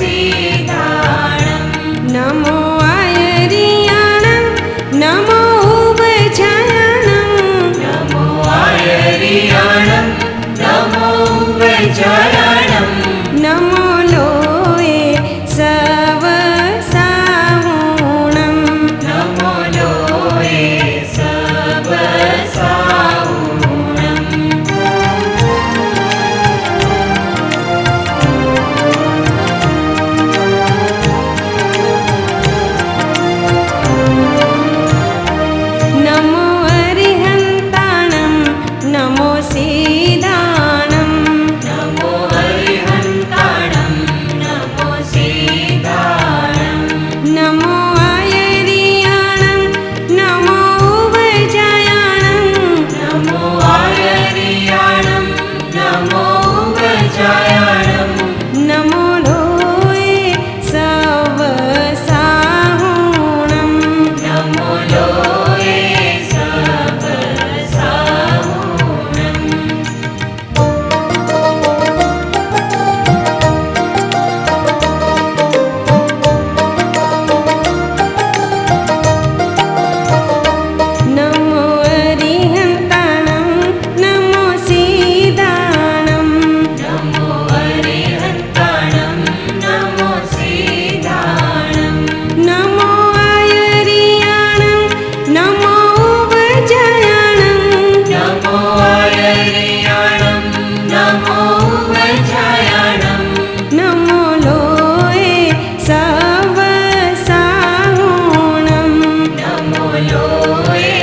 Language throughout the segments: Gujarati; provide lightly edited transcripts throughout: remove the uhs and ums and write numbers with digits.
सीताणं नमो आयरियाणं नमो उभयजायाणं नमो आयरियाणं नमो उभयजायाणं नमो लोये सवसाहुणं नमो लोये सवसाहुणं नमो अरिहन्ताणं नमो सीदाणं नमो अरिहन्ताणं नमो सीताणं नमो आयरियाणं नमो उभयजायाणं नमो आयरियाणं नमो उभयजायाणं नमो लोये सवसाहुणं नमो लोये सवसाहुणं नमो अरिहन्ताणं नमो सीदाणं नमो अरिहन्ताणं नमो सीताणं नमो आयरियाणं नमो उभयजायाणं नमो आयरियाणं नमो उभयजायाणं नमो लोये सवसाहुणं नमो लोये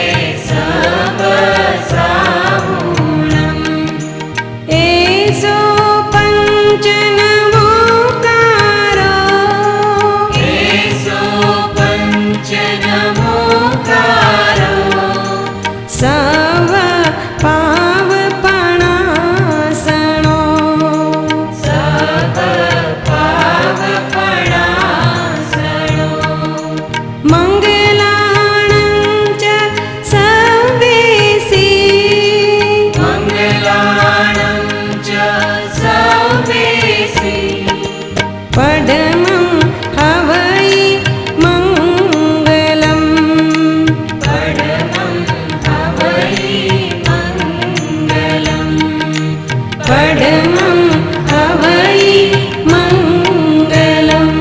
सवसाहुणम् एषो पञ्चनमोकारो एषो पञ्चनमोकारो सव पावपणासनो सवपावपणासनो मङ्गलाणं च सवेसि मङ्गलाणं च सवेसि पडमं हवै मङ्गलम् पडमं हवै मङ्गलम् पडमं हवै मङ्गलम्।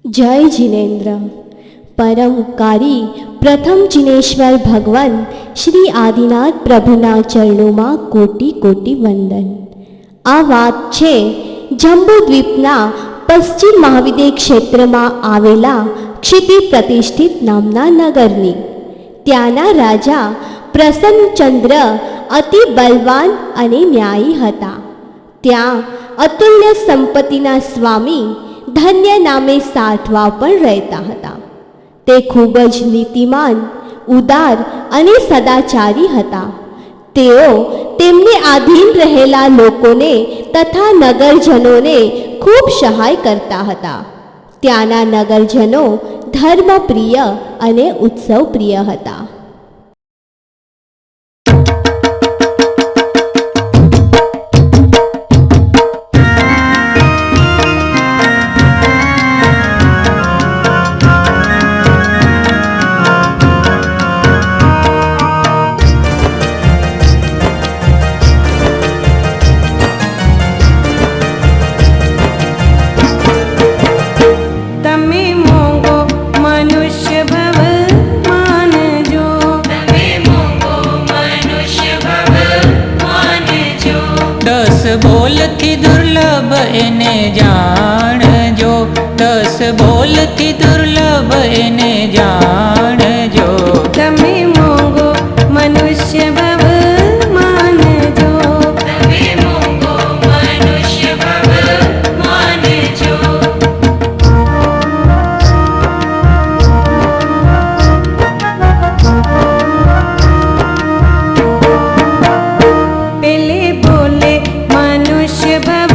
જય જિનેન્દ્ર। પરમકારી પ્રથમ જિનેશ્વર ભગવાન શ્રી આદિનાથ પ્રભુના ચરણોમાં કોટી કોટી વંદન। આ વાત છે જંબુદ્વીપના પશ્ચિમ મહાવિદ્ય ક્ષેત્રમાં આવેલા ક્ષિતિ પ્રતિષ્ઠિત નામના નગરની। ત્યાંના રાજા પ્રસન્નચંદ્ર અતિ બલવાન અને ન્યાયી હતા। ત્યાં અતુલ્ય સંપત્તિના સ્વામી ધન્ય નામે સાધવા પણ રહેતા હતા। તે ખૂબ જ નીતિમાન, ઉદાર અને સદાચારી હતા। તેઓ તેમને આધીન રહેલા લોકોને તથા નગરજનોને ખૂબ સહાય કરતા હતા। ત્યાંના નગરજનો ધર્મપ્રિય અને ઉત્સવપ્રિય હતા। તમે મોંઘો મનુષ્ય ભવ માનજો તમે મોંઘો મનુષ્ય ભવ માનજો 10 બોલથી દુર્લભ એને જાણજો 10 બોલથી દુર્લભ એને જાણજો તમે મોંઘો મનુષ્ય ભવ માનજો તમે મોંઘો મનુષ્ય ભવ માનજો પેલે બોલે મનુષ્ય ભવ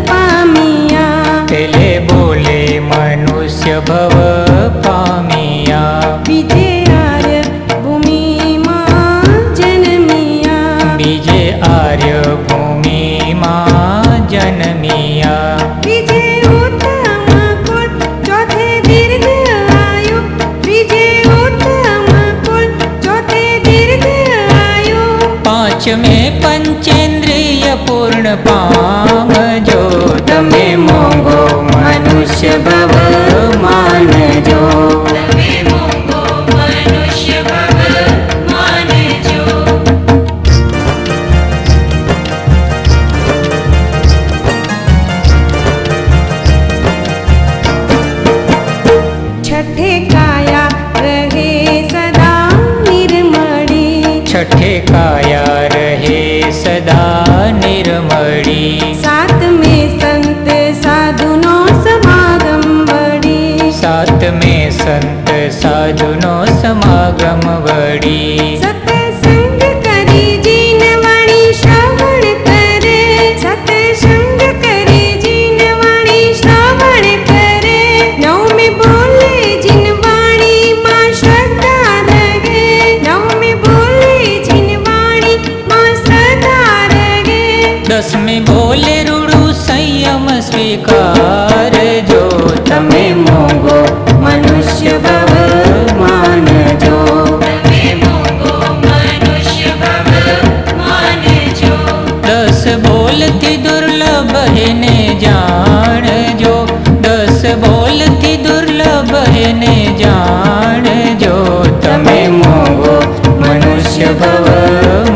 પામિયા પેલે બોલે મનુષ્ય ભવ પામિયા પૂર્ણ પામજો. તમે મોંઘો મનુષ્ય ભવ માનજો. તમે મોંઘો મનુષ્ય ભવ માનજો. છઠ્ઠે કાયા રહે સદા નિર્મળી. છઠ્ઠે કાયા રહે સદા નિર્મળી. સાતમે સંત સાધુનો સમાગમ વળી. સાતમે સંત સાધુનો સમાગમ વળી. સત્સંગ કરી જીનવાણી શ્રવણ કરે. સત્સંગ કરી જીનવાણી શ્રવણ કરે. નવમે બોલે જીનવાણી માં શ્રદ્ધા રહે. નવમે બોલે જીનવાણી માં શ્રદ્ધા રહે. દસમી બોલે રૂડું સંયમ સ્વીકારજો. તમે મોંઘો મનુષ્ય ભવ માનજો. તમે મોંઘો મનુષ્ય ભવ માનજો. દસ બોલથી દુર્લભ એને જાણજો. દસ બોલથી દુર્લભ એને જાણજો. તમે મોંઘો મનુષ્ય ભવ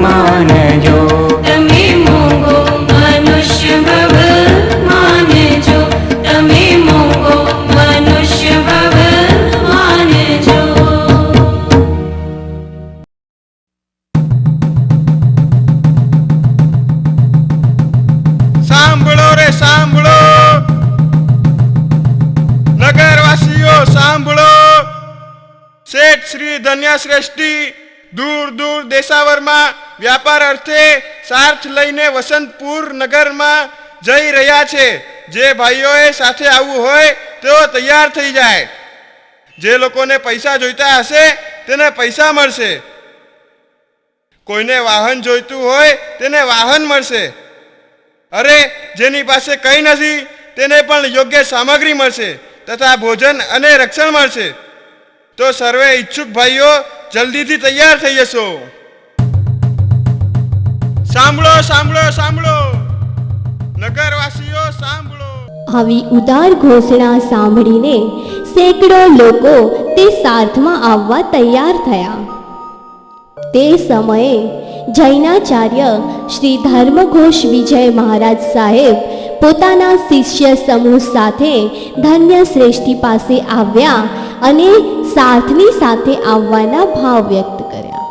માનજો. તમે મોંઘો મનુષ્ય ભવ માનજો. તમે મોંઘો મનુષ્ય ભવ માનજો. સાંભળો રે સાંભળો, નગરવાસીઓ સાંભળો. શેઠ શ્રી ધન્યશ્રેષ્ઠી દૂર દૂર દેશાવરમાં વ્યાપાર અર્થે સાર્થ લઈને વસંતપુર નગરમાં જઈ રહ્યા છે. જે ભાઈઓએ સાથે આવવું હોય તેઓ તૈયાર થઈ જાય. જે લોકોને પૈસા જોઈતા હશે તેને પૈસા મળશે. કોઈને વાહન જોઈતું હોય તેને વાહન મળશે. અરે જેની પાસે કંઈ નથી તેને પણ યોગ્ય સામગ્રી મળશે તથા ભોજન અને રક્ષણ મળશે. તો સર્વે ઈચ્છુક ભાઈઓ જલ્દીથી તૈયાર થઈ જશો. સાંભળો સાંભળો સાંભળો, નગરવાસીઓ સાંભળો. આવી ઉદાર ઘોષણા સાંભળીને સેંકડો લોકો તે સાર્થમાં આવવા તૈયાર થયા. તે સમયે જૈનાચાર્ય શ્રી ધર્મઘોષ વિજય મહારાજ સાહેબ પોતાના શિષ્ય સમૂહ સાથે ધન્ય શ્રેષ્ઠી પાસે આવ્યા અને સાર્થની સાથે આવવાના ભાવ વ્યક્ત કર્યા.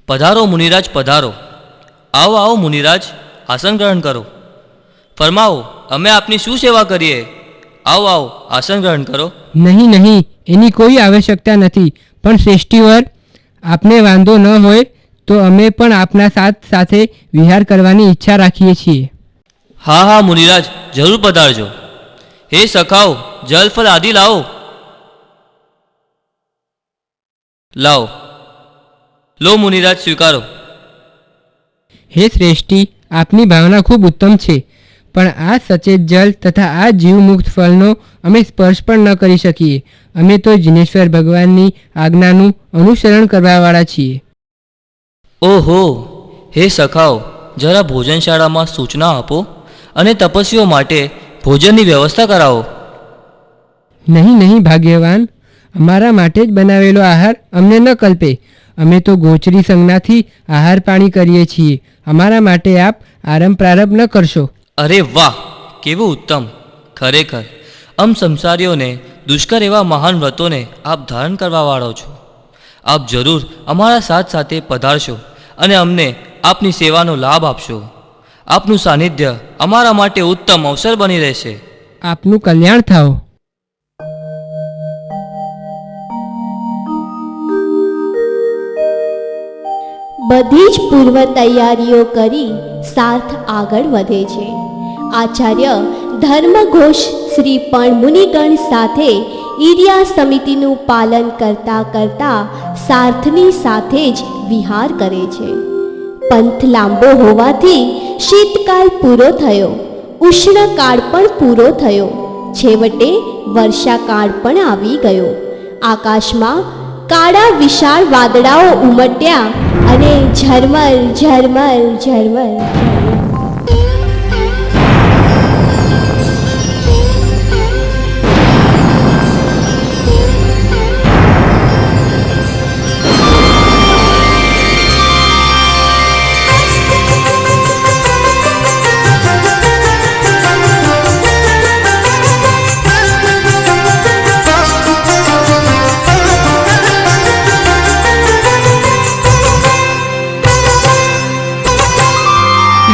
પધારો મુનિરાજ, પધારો. આવો આવો મુનિરાજ, આસન ગ્રહણ કરો. ફરમાવો, અમે આપની શું સેવા કરીએ? આવો આવો, આસન ગ્રહણ કરો. નહીં નહીં, એની કોઈ આવશ્યકતા નથી. પણ શ્રેષ્ઠીવર, આપને વાંધો ન હોય તો અમે પણ આપના સાથ સાથે વિહાર કરવાની ઈચ્છા રાખીએ છીએ. હા હા મુનિરાજ, જરૂર પધારજો. હે સખાઓ, જલ ફળ આદિ લાવો. લાવો. લો મુનિરાજ, સ્વીકારો. હે શ્રેષ્ઠી, આપની ભાવના ખૂબ ઉત્તમ છે, પણ આ સચેત જલ તથા આ જીવમુક્ત ફળનો અમે સ્પર્શ પણ ન કરી શકીએ. અમે તો જિનેશ્વર ભગવાનની આજ્ઞાનું અનુસરણ કરવાવાળા છીએ. ઓહો, હે સખાઓ, જરા ભોજનશાળામાં સૂચના આપો અને તપસ્વીઓ માટે ભોજનની વ્યવસ્થા કરાવો. નહીં નહીં ભાગ્યવાન, અમારા માટે જ બનાવેલો આહાર અમને ન કલ્પે. અમે તો ગોચરી સંજ્ઞાથી આહાર પાણી કરીએ છીએ. અમારા માટે આપ આરંભ પ્રારંભ ન કરશો. અરે વાહ, કેવું ઉત્તમ! ખરેખર સંસારીઓને દુષ્કર એવા મહાન વ્રતોને આપ ધારણ કરવાવાળો છો. આપ જરૂર અમારા સાથ સાથે પધારશો અને અમને આપની સેવાનો લાભ આપશો. આપનું સાનિધ્ય અમારા માટે ઉત્તમ અવસર બની રહેશે. આપનું કલ્યાણ થાઓ. બધી જ પૂર્વ તૈયારીઓ કરી સાર્થ આગળ વધે છે. આચાર્ય ધર્મઘોષ શ્રી પણ મુનિગણ સાથે ઈર્યા સમિતિનું પાલન કરતા કરતા સાર્થની સાથે જ વિહાર કરે છે. પંથ લાંબો હોવાથી શીતકાળ પૂરો થયો, ઉષ્ણકાળ પણ પૂરો થયો, છેવટે વર્ષાકાળ પણ આવી ગયો. આકાશમાં કાળા વિશાળ વાદળાઓ ઉમટ્યા અને ઝરમર ઝરમર ઝરમર.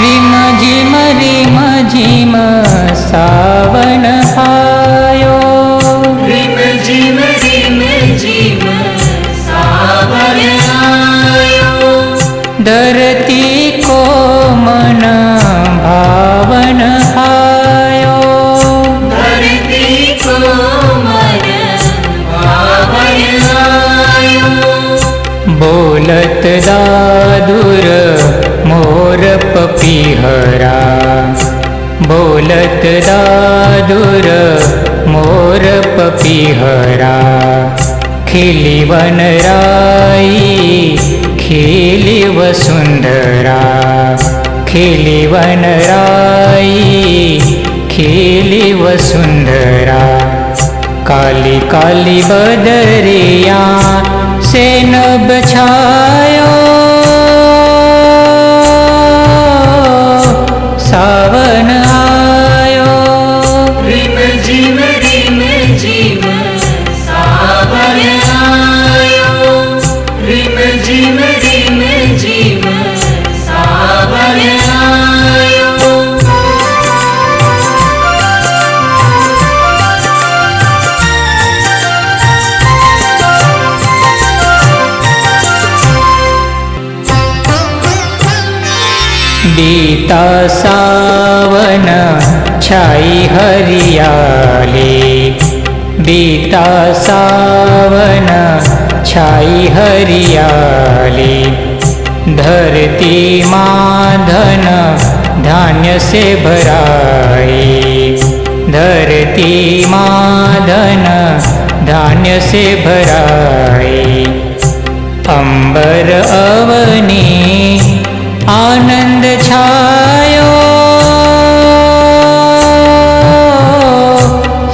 રીમ ઝીમ રીમ ઝીમ સાવન આયો, રીમ ઝીમ રીમ ઝીમ સાવન આયો, ધરતી કો મન ભાવન આયો, ધરતી કો મન ભાવન આયો, બોલત દાદુર મોર પપીહરા, બોલત દાદુર મોર પપીહરા, ખીલી વનરાઈ ખીલી વસુંધરા, ખીલી વનરાઈ ખીલી વસુંધરા, કાલી કાલી બદરિયા સે નભ છાયો, સાવન આયો, રીમ ઝીમ ઝીમ સાવન આયો, રીમ ઝીમ ઝીમ સાવન આયો. बीता सावन छाई हरियाली, बीता सावन छाई हरियाली, धरती माँ धन धान्य से भराई, धरती माँ धन धान्य से भराई, अंबर अवनी आनंद छायो,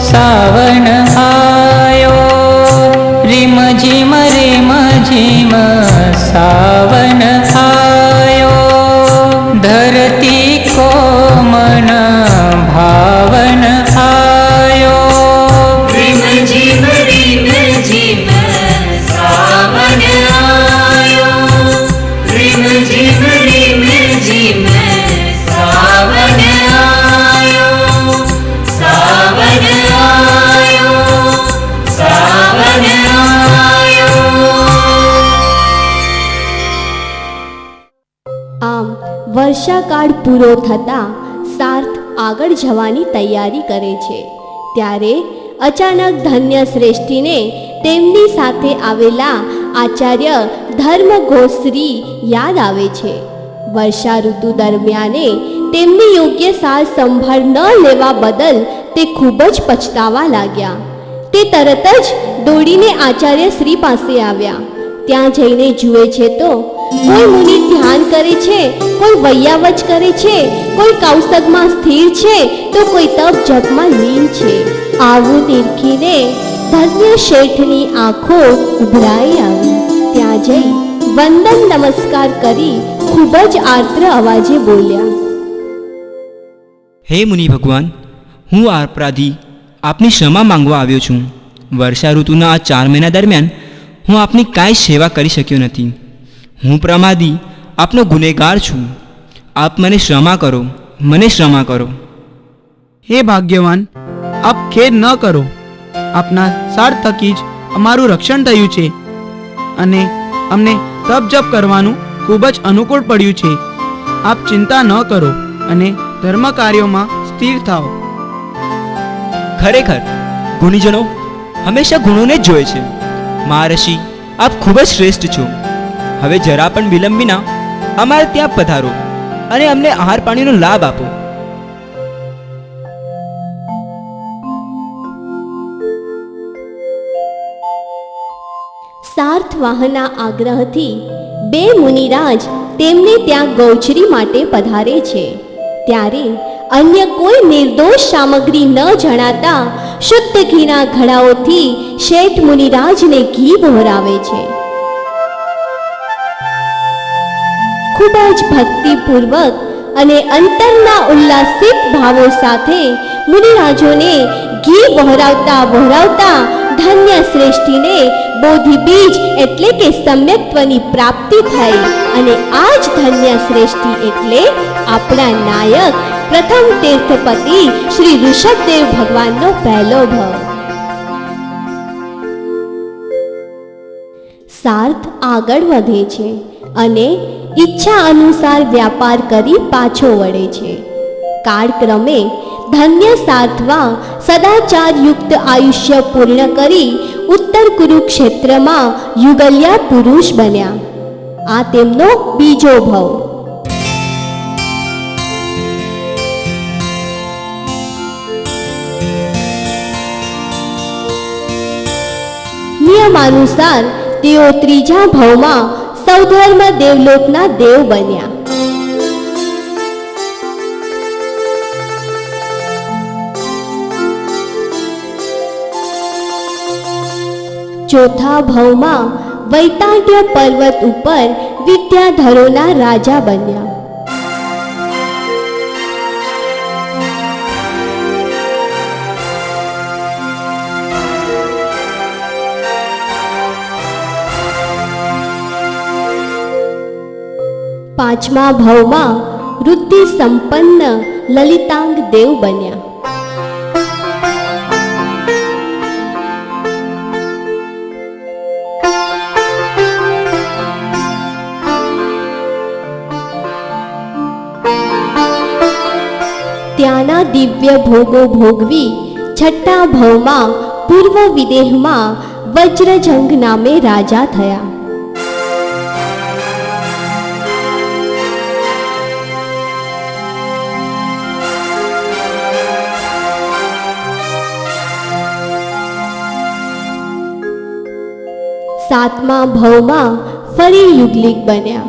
सावन आयो, रिम झिम सावन आयो, धरती को मन भावन आयो, रिम झिम सावन आयो, रिम झिम सावन आयो, सावन आयो, सावन आयो. આમ વર્ષાકાળ પૂરો થતાં સાર્થ આગળ જવાની તૈયારી કરે છે ત્યારે અચાનક ધન્ય શ્રેષ્ઠીને તેમની સાથે આવેલા આચાર્ય ધર્મઘોષશ્રી યાદ આવે છે. વર્ષા ઋતુ દરમિયાને તેમની યોગ્ય સાર સંભાળ ન લેવા બદલ તે ખૂબ જ પછતાવા લાગ્યા. તે તરત જ દોડીને આચાર્ય શ્રી પાસે આવ્યા. ત્યાં જઈને જુએ છે તો કોઈ મુનિ ધ્યાન કરે છે, કોઈ વૈયાવચ કરે છે, કોઈ કૌશગમાં સ્થિર છે તો કોઈ તપ જપમાં લીન છે. આવું નિરખીને ધન્ય શેઠની આંખો ઉભરાઈ આવી. ત્યાં જઈ વંદન નમસ્કાર કરી ખૂબ જ આર્દ્ર અવાજે બોલ્યા, હે મુનિ ભગવાન, હું આ અપરાધી આપની ક્ષમા માંગવા આવ્યો છું. વર્ષા ઋતુના આ 4 મહિના દરમિયાન હું આપની કાંઈ સેવા કરી શક્યો નથી. હું પ્રમાદી આપનો ગુનેગાર છું. આપ મને ક્ષમા કરો, મને ક્ષમા કરો. હે ભાગ્યવાન, આપ ખેદ ન કરો. આપના સાર થકી જ અમારું રક્ષણ થયું છે અને અમને તપ જપ કરવાનું ખૂબ જ અનુકૂળ પડ્યું છે. આપ ચિંતા ન કરો અને ધર્મ કાર્યોમાં સ્થિર થાઓ. ખરેખર ગુણીજનો હંમેશા ગુણોને જ જોએ છે. મહારષિ, આપ ખૂબ જ શ્રેષ્ઠ છો. હવે જરા પણ વિલંબ વિના અમારે ત્યાં પધારો અને અમને આહાર પાણીનો લાભ આપો. સાર્થવાહના આગ્રહથી બે મુનિરાજ તેમને ત્યાં ગૌચરી માટે પધારે છે. ત્યારે અન્ય કોઈ નિર્દોષ સામગ્રી ન જણાતા શુદ્ધ ઘીના ઘડાઓથી શેઠ મુનિરાજને ઘી વહોરાવે છે. ખૂબ જ ભક્તિપૂર્વક અને અંતરના ઉલ્લાસિત ભાવો સાથે મુનિરાજોને ઘી વહોરાવતા વહોરાવતા ધન્ય શ્રેષ્ઠીને બોધિબીજ એટલે કે સમ્યક્ત્વની પ્રાપ્તિ થઈ. અને આ જ ધન્ય શ્રેષ્ઠી એટલે આપણા નાયક પ્રથમ તીર્થપતિ શ્રી ઋષભદેવ ભગવાનનો પહેલો ભવ. સાર્થ આગળ વધે છે અને ઈચ્છા અનુસાર વ્યાપાર કરી પાછો વળે છે. કાળક્રમે ધન્ય સાર્થવા સદાચારયુક્ત આયુષ્ય પૂર્ણ કરી ઉત્તર કુરુક્ષેત્રમાં યુગલ્યા પુરુષ બન્યા. આ તેમનો બીજો ભવ. નિયમાનુસાર તેઓ ત્રીજા ભવમાં સૌધર્મ દેવલોકના દેવ બન્યા. ચોથા ભવમાં વૈતાઢ્ય પર્વત ઉપર વિદ્યાધરોના રાજા બન્યા. પાંચમા ભવમાં વૃદ્ધિ સંપન્ન લલિતાંગ દેવ બન્યા. ત્યાંના દિવ્ય ભોગો ભોગવી છઠ્ઠા ભવમાં પૂર્વ વિદેહમાં વજ્રજંગ નામે રાજા થયા. સાતમા ભવમાં ફરી યુગલિક બન્યા.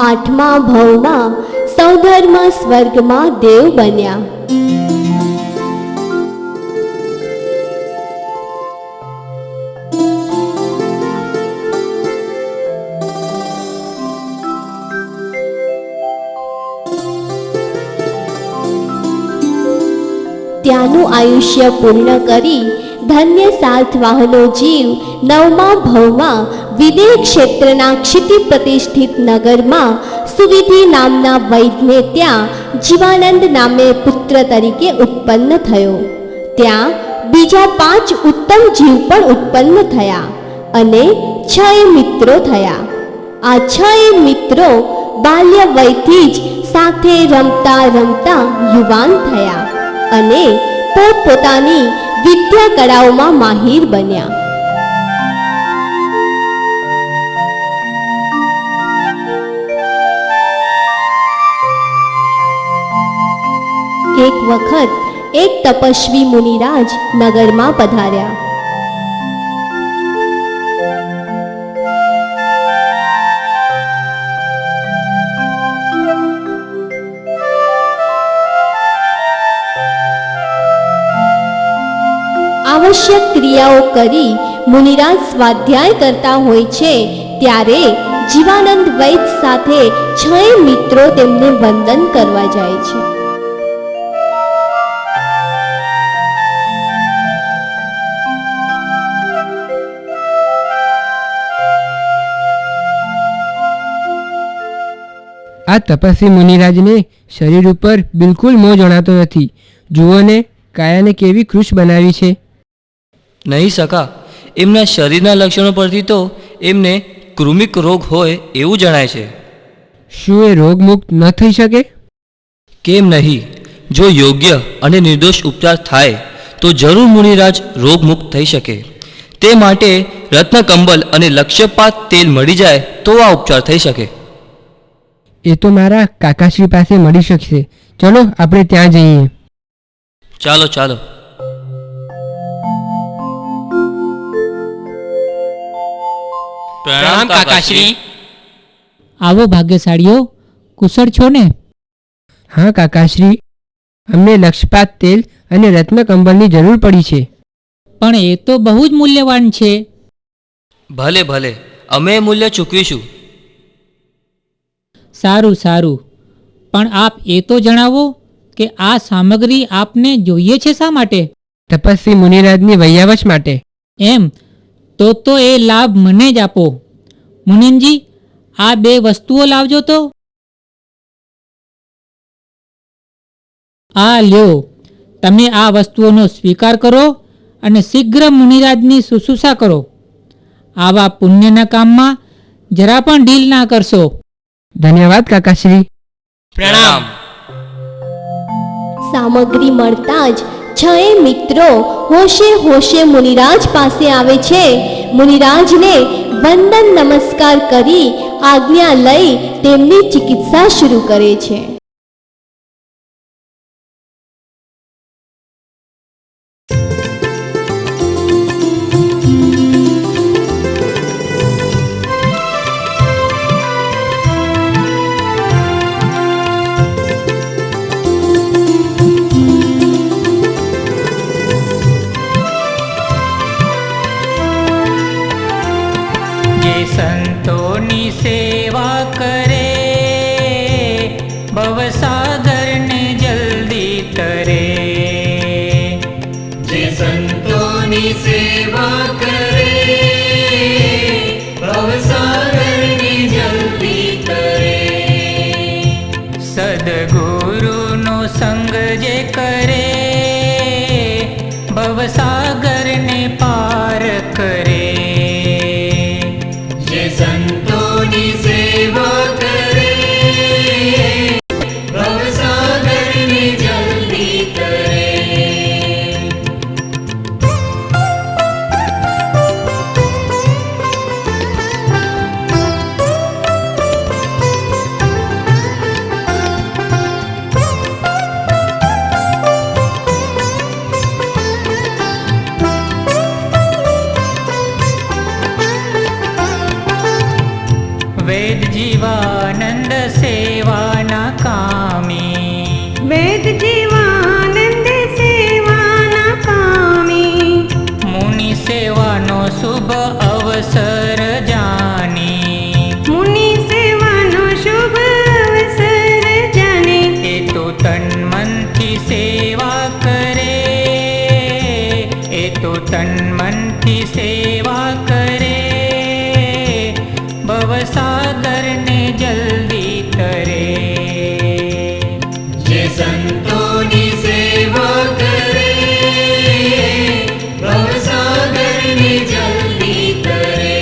આઠમા ભવમાં સૌધર્મ સ્વર્ગમાં દેવ બન્યા. ત્યાંનું આયુષ્ય પૂર્ણ કરી ધન્ય સાર્થવાહનો જીવ નવમા ભવમાં વિદેહ ક્ષેત્રના ક્ષિતિ પ્રતિષ્ઠિત નગરમાં સુવિધિ નામના વૈદ્યને ત્યાં જીવાનંદ નામે પુત્ર તરીકે ઉત્પન્ન થયો. ત્યાં બીજા 5 ઉત્તમ જીવ પણ ઉત્પન્ન થયા અને 6 મિત્રો થયા. આ 6 મિત્રો બાલ્ય વયથી જ સાથે રમતા રમતા યુવાન થયા અને પોતપોતાની વિદ્યા કળાઓમાં માહિર બન્યા. એક વખત એક તપસ્વી મુનિરાજ નગરમાં પધાર્યા. આવશ્યક ક્રિયાઓ કરી મુનિરાજ સ્વાધ્યાય કરતા હોય છે ત્યારે જીવાનંદ વૈદ્ય સાથે 6 મિત્રો તેમને વંદન કરવા જાય છે. આ તપસ્વી મુનિરાજને શરીર ઉપર બિલકુલ મોહ જણાતો નથી. જુઓ ને કાયાને કેવી કૃશ બનાવી છે. નહીં સકા, એમના શરીરના લક્ષણો પરથી તો એમને કૃમિક રોગ હોય એવું જણાય છે. શું એ રોગમુક્ત ન થઈ શકે? કેમ નહીં? જો યોગ્ય અને નિર્દોષ ઉપચાર થાય તો જરૂર મુનિરાજ રોગમુક્ત થઈ શકે. તે માટે રત્નકંબલ અને લક્ષ્યપાત તેલ મળી જાય તો આ ઉપચાર થઈ શકે. એ તો મારા કાકાશ્રી પાસે મળી શકશે. ચલો આપણે ત્યાં જઈએ. ચાલો ચાલો. પ્રણામ કાકાશ્રી. આવો ભાગ્યશાળીઓ, કુશળ છો ને? હા કાકાશ્રી, અમને લક્ષપાત તેલ અને રત્નકંબલની જરૂર પડી છે. પણ એ તો બહુ જ મૂલ્યવાન છે. ભલે ભલે, અમે એ મૂલ્ય ચૂકવીશું. સારું સારું, પણ આપ એ તો જણાવો કે આ સામગ્રી આપને જોઈએ છે શા માટે? તપસ્વી મુનિરાજની વૈયાવશ માટે. એમ તો એ લાભ મને જ આપો. મુનિમજી, આ 2 વસ્તુઓ લાવજો તો. આ લ્યો, તમે આ વસ્તુઓનો સ્વીકાર કરો અને શીઘ્ર મુનિરાજની શુશ્રૂષા કરો. આવા પુણ્યના કામમાં જરા પણ ઢીલ ના કરશો. ધન્યવાદ કાકાશ્રી. પ્રણામ. સામગ્રી મળતા જ 6 મિત્રો હોશે હોશે મુનિરાજ પાસે આવે છે. મુનિરાજને વંદન નમસ્કાર કરી આજ્ઞા લઈ તેમની ચિકિત્સા શરૂ કરે છે. જે સંતોની સેવા કરે ભવસાગરને જલ્દી તરે. જે સંતોની સેવા કરે ભવસાગરને જલ્દી કરે. સદગુરુનો સંગ જે કરે ભવસાગરને પાર કરે. જે સંતોની સેવા કરે ભવસાગરને જલ્દી કરે. વેદ જીવાનંદ સેવાના કામી. વેદ જીવાનંદ સેવાના કામી. મુનિ સેવાનો શુભ અવસર જાની. મુનિ સેવાનો શુભ અવસર જાને. એ તો તન મનથી સેવા કરે. એ તો તન મનથી સેવા કરે ભવસાગરને જલ્દી તરે. જે સંતોની સેવા કરે ભવસાગરને જલ્દી કરે.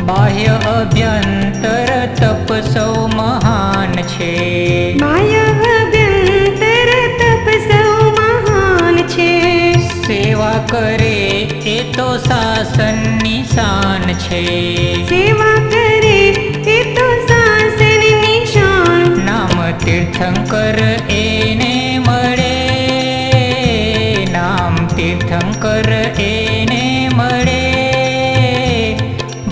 બાહ્ય અભ્યંતર તપ સૌ મહાન છે. બાહ્ય અભ્યંતર તપ સૌ મહાન છે. સેવા કરે એ તો શાસનની શાન છે. સેવા કરે એ તો શાસન નિશાન. નામ તીર્થંકર એને મળે. નામ તીર્થંકર એને મળે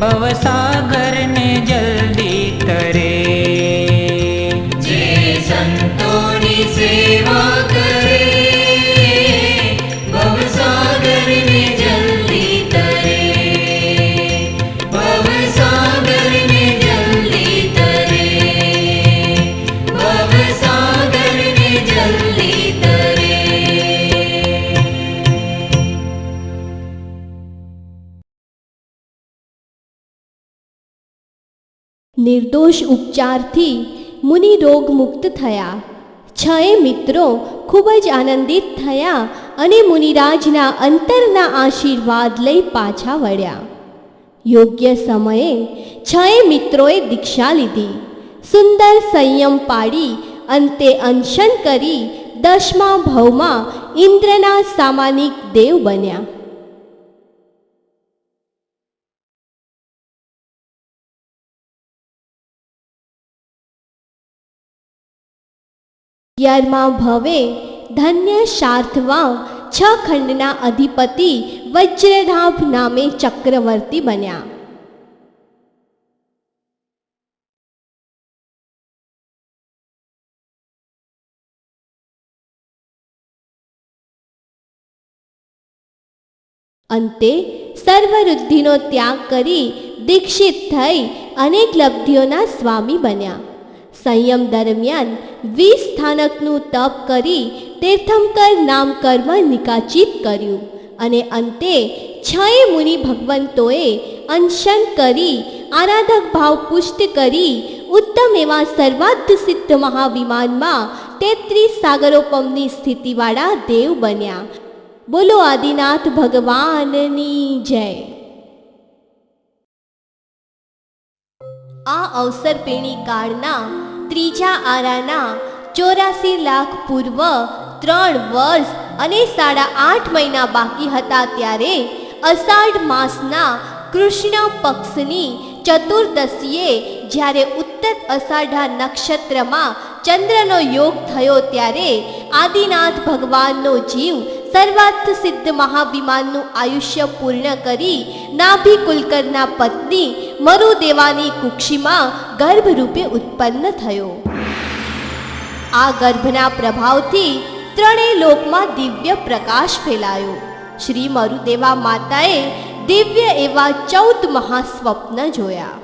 ભવસાગરને જલ્દી તરે. જે સંતોની સેવા કરે ભવસાગરને જલ્દી તરે. ભવસાગરને જલ્દી તરે. ભવસાગરને જલ્દી તરે. નિર્દોષ ઉપચારથી મુનિ રોગ મુક્ત થયા. 6 મિત્રો ખૂબ જ આનંદિત થયા અને મુનિરાજના અંતરના આશીર્વાદ લઈ પાછા વળ્યા. યોગ્ય સમયે 6 મિત્રોએ દીક્ષા લીધી. સુંદર સંયમ પાડી અંતે અનશન કરી 10મા ભવમાં ઇન્દ્રના સામાનિક દેવ બન્યા. અગિયારમા ભવે ધન્ય શાર્થમાં 6 ખંડના અધિપતિ વજ્રનાભ નામે ચક્રવર્તી બન્યા. અંતે સર્વવૃદ્ધિનો ત્યાગ કરી દીક્ષિત થઈ અનેક લબ્ધિઓના સ્વામી બન્યા. સંયમ દરમિયાન 20 સ્થાનકનું તપ કરી તીર્થંકર નામ કર્મ નિકાચિત કર્યું અને અંતે 6 મુનિ ભગવંતોએ અનશન કરી આરાધક ભાવ પુષ્ટ કરી ઉત્તમ એવા સર્વાર્થ સિદ્ધ મહાવિમાનમાં 33 સાગરોપમની સ્થિતિવાળા દેવ બન્યા. બોલો આદિનાથ ભગવાનની જય. આ અવસરપેણી કાળના ત્રીજા આરાના 84 લાખ પૂર્વ 3 વર્ષ અને 8.5 મહિના બાકી હતા ત્યારે અષાઢ માસના કૃષ્ણ પક્ષની ચતુર્દશીએ જ્યારે ઉત્તર અષાઢા નક્ષત્રમાં ચંદ્રનો યોગ થયો ત્યારે આદિનાથ ભગવાનનો જીવ સર્વાર્થ સિદ્ધ મહાવિમાનનું આયુષ્ય પૂર્ણ કરી નાભી કુલકરના પત્ની મરુદેવાની કુક્ષીમાં ગર્ભરૂપે ઉત્પન્ન થયો. આ ગર્ભના પ્રભાવથી 3 લોકમાં દિવ્ય પ્રકાશ ફેલાયો. શ્રી મરુદેવા માતાએ દિવ્ય એવા 14 મહાસ્વપ્ન જોયા.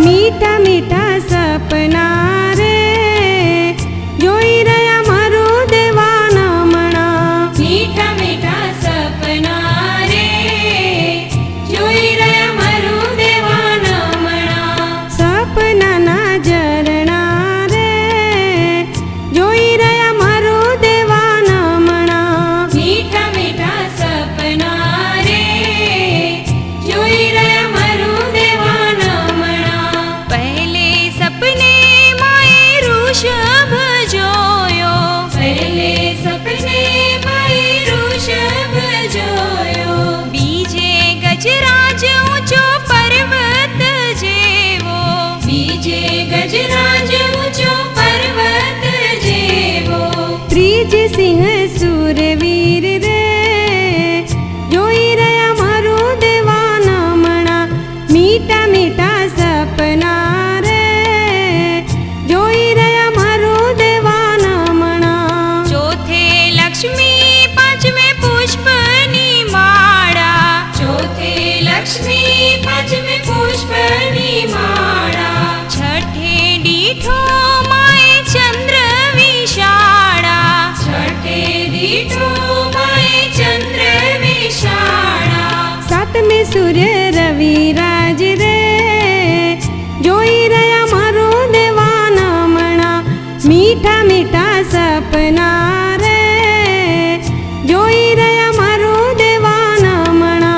મીઠા મીઠા સપના રે જોઈ રહ્યા મરુદેવા નમણા. મીઠા મીઠા સપના રે જોઈ રહ્યા મરુદેવા નમણા. સપનાના ઝરણા રે જોઈ રહ્યા મરુદેવા નમણા. મીઠા મીઠા સપના રે જોઈ રહ્યા મરુદેવા નમણા. પહેલે સપને માએ ઋષભ જોયો. પહેલે સપને માએ ઋષભ જોયો. બીજે ગજરાજ ઊંચો પર્વત જેવો. બીજે ગજરાજ ઊંચો પર્વત જેવો. ત્રીજ સિંહ સુરવીર રે જોઈ રહ્યા મરુદેવા નમણા. મીઠા મીઠા સપના રે જોઈ રહ્યા મરુદેવા નમણા. ચોથે લક્ષ્મી પાંચમે પુષ્પની માળા. ચોથે લક્ષ્મી પાંચમે પુષ્પની માળા. છઠે દીઠો માએ ચંદ્ર વિશાળા. છઠે દીઠો માએ ચંદ્ર વિશાળા. સાતમે સૂર્ય રવિરાજ રે જોઈ રહ્યા મરુદેવા નમણા. મીઠા મીઠા સપના રે જોઈ રહ્યા મરુદેવા નમણા.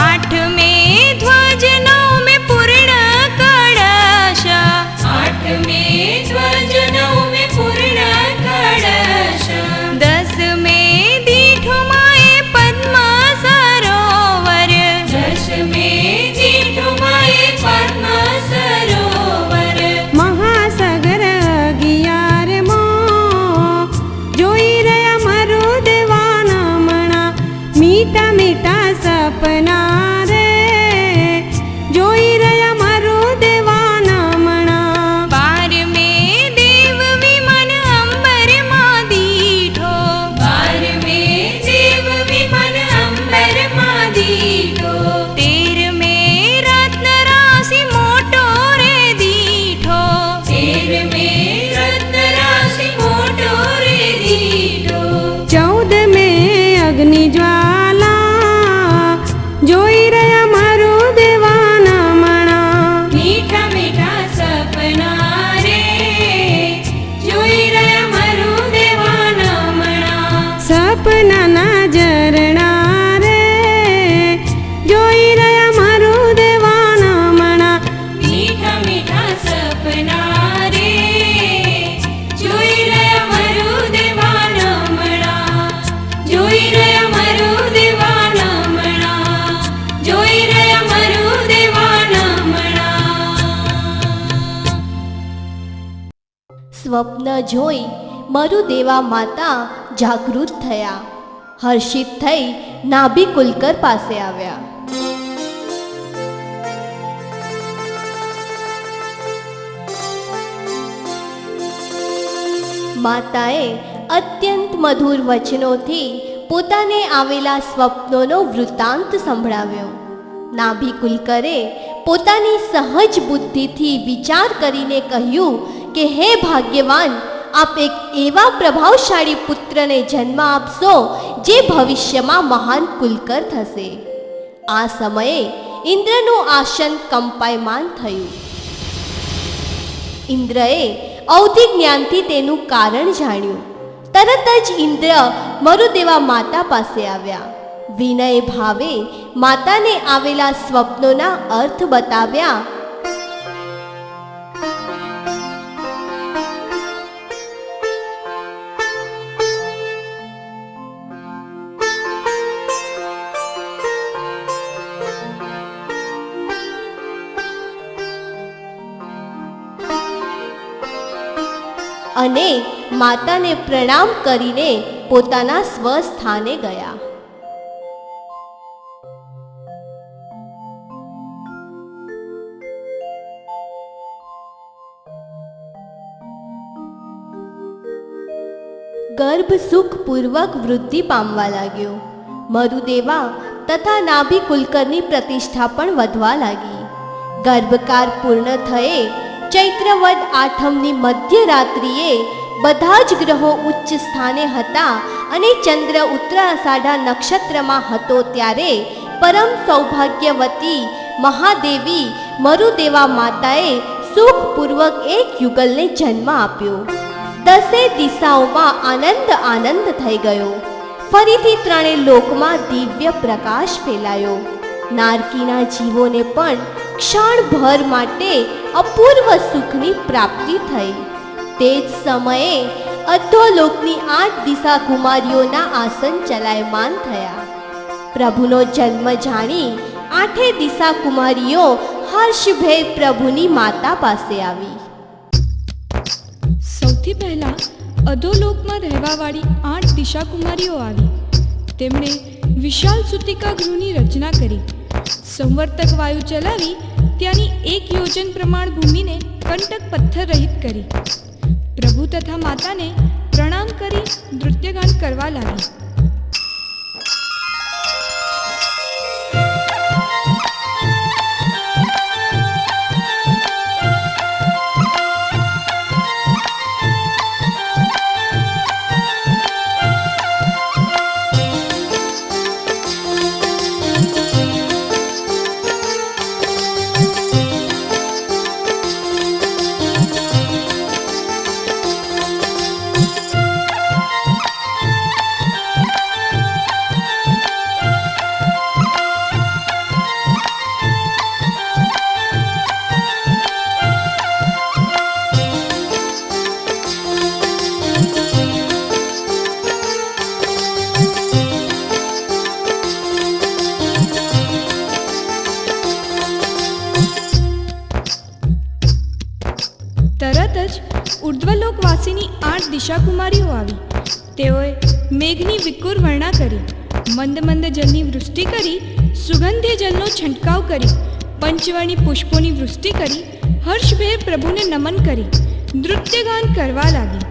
આઠમે ધ્વજ નવમે પૂર્ણ કળશ. આઠમે ધ્વજ નવમે પૂર્ણ કળશ. દસમે દીઠો માએ પદ્મ સરોવર. દસમે દીઠો માએ પદ્મ સરોવર. મહાસાગર 11મો જોઈ રહ્યા મરુદેવા નમણા. મીઠા મીઠા સપના રે જોઈ રહ્યા મરુદેવા નમણા. બારમે દેવ વિમાન અંબરમાં દીઠો. બારમે દેવ વિમાન અંબરમાં દીઠો. તેરમે રત્ન રાશિ મોટો રે દીઠો. તેરમે સપનાના ઝરણા રે જોઈ રહ્યા મારું દેવાના મણા. મીઠા મીઠા સપના રે જોઈ રહ્યા મારું દેવાના મણા, જોઈ રહ્યા મારું દેવાના મણા, જોઈ રહ્યા મારું દેવાના મણા. સ્વપ્ન જોઈ મરુદેવા માતા જાગૃત થયા. હર્ષિત થઈ નાભી કુલકર પાસે આવ્યા. માતાએ અત્યંત મધુર વચનોથી પોતાને આવેલા સ્વપ્નોનો વૃત્તાંત સંભળાવ્યો. નાભી કુલકરે પોતાની સહજ બુદ્ધિથી વિચાર કરીને કહ્યું કે હે ભાગ્યવાન, આપ એક એવા પ્રભાવશાળી પુત્રને જન્મ આપશો જે ભવિષ્યમાં મહાન કુલકર થશે. આ સમયે ઇન્દ્રનું આસન કંપાયમાન થયું. ઇન્દ્રએ અવધિ જ્ઞાનથી તેનું કારણ જાણ્યું. તરત જ ઇન્દ્ર મરુદેવા માતા પાસે આવ્યા. વિનય ભાવે માતાને આવેલા સ્વપ્નોના અર્થ બતાવ્યા. અને માતાને પ્રણામ કરીને પોતાના સ્વસ્થાને ગયા. ગર્ભ સુખપૂર્વક વૃદ્ધિ પામવા લાગ્યો. મરુદેવા તથા નાભી કુલકરની પ્રતિષ્ઠા પણ વધવા લાગી. ગર્ભકાર પૂર્ણ થયે ચૈત્રવદ આઠમની મધ્યરાત્રિએ બધા જ ગ્રહો ઉચ્ચ સ્થાને હતા અને ચંદ્ર ઉત્તરાષાઢા નક્ષત્રમાં હતો ત્યારે પરમ સૌભાગ્યવતી મહાદેવી મરુદેવા માતાએ સુખપૂર્વક એક યુગલને જન્મ આપ્યો. દસે દિશાઓમાં આનંદ આનંદ થઈ ગયો. ફરીથી ત્રણે લોકમાં દિવ્ય પ્રકાશ ફેલાયો. નારકીના જીવોને પણ ક્ષણભર માટે અપૂર્વ સુખની પ્રાપ્તિ થઈ. તે જ સમયે અધોલોકની 8 દિશા કુમારીઓના આસન ચલાયમાન થયા. પ્રભુનો જન્મ જાણી 8 દિશા કુમારીઓ હર્ષભેર પ્રભુની માતા પાસે આવી. સૌથી પહેલા અધોલોકમાં રહેવાવાળી 8 દિશા કુમારીઓ આવી. તેમણે વિશાળ સૂતિકા ગૃહની રચના કરી. સંવર્તક વાયુ ચલાવી ત્યાંની 1 યોજન પ્રમાણ ભૂમિને કંટક પથ્થર રહિત કરી. પ્રભુ તથા માતાને પ્રણામ કરી નૃત્યગાન કરવા લાગી. તરત જ ઉર્ધ્વલોકવાસીની 8 દિશા કુમારીઓ આવી. તેઓએ મેઘની વિકુર વર્ણા કરી, મંદ મંદ જલની વૃષ્ટિ કરી, સુગંધ્ય જલનો છંટકાવ કરી, પંચવર્ણી પુષ્પોની વૃષ્ટિ કરી, હર્ષભેર પ્રભુને નમન કરી નૃત્યગાન કરવા લાગી.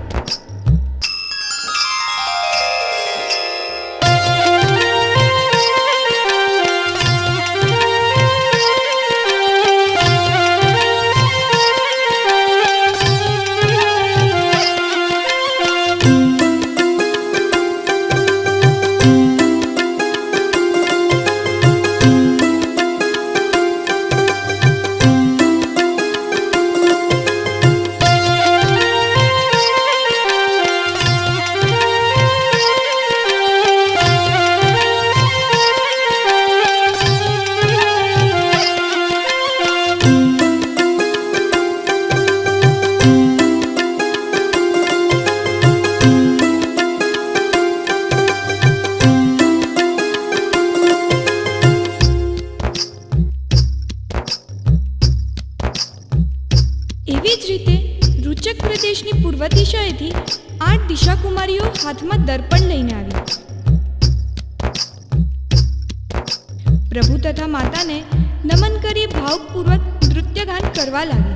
પૂર્વ દિશાએથી 8 દિશાકુમારીઓ હાથમાં દર્પણ લઈને આવી. પ્રભુ તથા માતાને નમન કરી ભાવપૂર્વક નૃત્યગાન કરવા લાગી.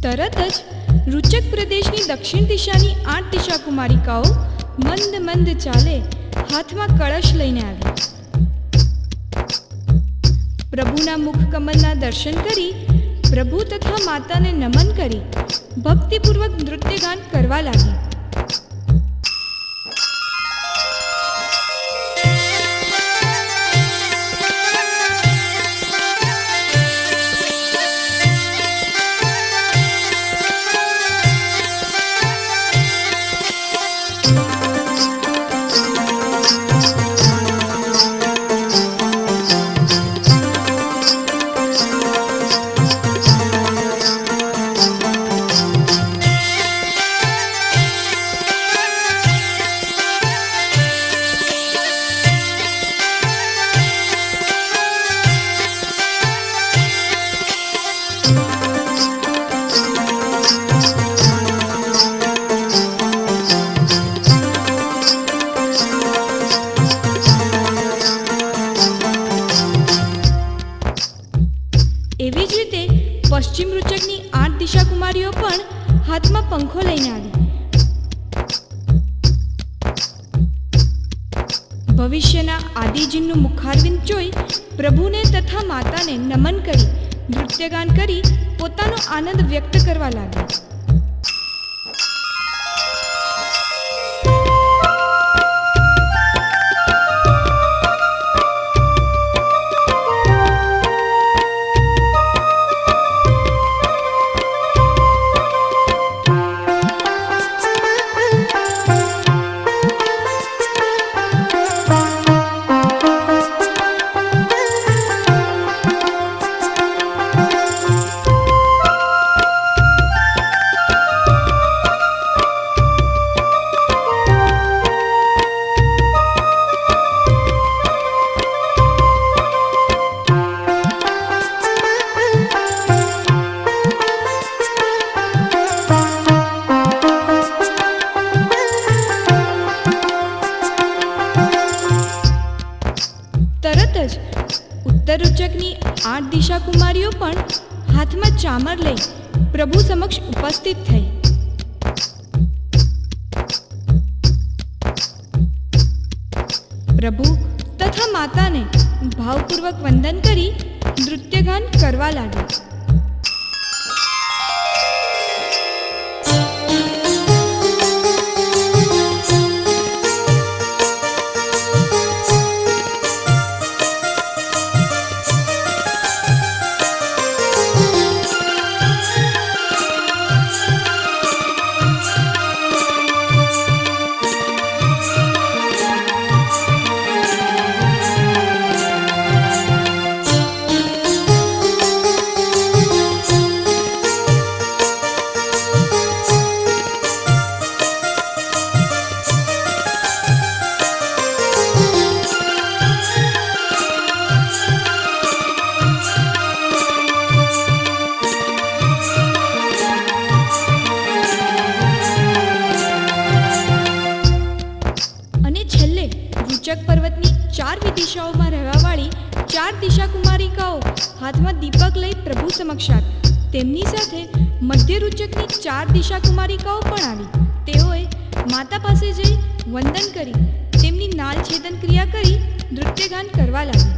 તરત જ રૂચક પ્રદેશની દક્ષિણ દિશાની 8 દિશાકુમારિકાઓ મંદ મંદ ચાલે હાથમાં કળશ લઈને આવી. પ્રભુના મુખ કમલના દર્શન કરી પ્રભુ તથા માતાને નમન કરી ભક્તિપૂર્વક નૃત્યગાન કરવા લાગી. એવી જ રીતે પશ્ચિમ રૂચકની 8 દિશાકુમારીઓ પણ હાથમાં પંખો લઈને આવી. ભવિષ્યના આદિજીનનું મુખારવિંદ જોઈ પ્રભુને તથા માતાને નમન કરી નૃત્યગાન કરી પોતાનો આનંદ વ્યક્ત કરવા લાગી. તરત જ ઉત્તર રૂચકની 8 દિશાકુમારીઓ પણ હાથમાં ચામર લઈ પ્રભુ સમક્ષ ઉપસ્થિત થઈ. પ્રભુ તથા માતાને ભાવપૂર્વક વંદન કરી નૃત્યગાન કરવા લાગી. રૂચક પર્વતની 4 દિશાઓમાં રહેવાવાળી 4 દિશાકુમારિકાઓ હાથમાં દીપક લઈ પ્રભુ સમક્ષ આવી. તેમની સાથે મધ્ય રૂચકની 4 દિશાકુમારિકાઓ પણ આવી. તેઓએ માતા પાસે જઈ વંદન કરી તેમની નાલ છેદન ક્રિયા કરી નૃત્યગાન કરવા લાગી.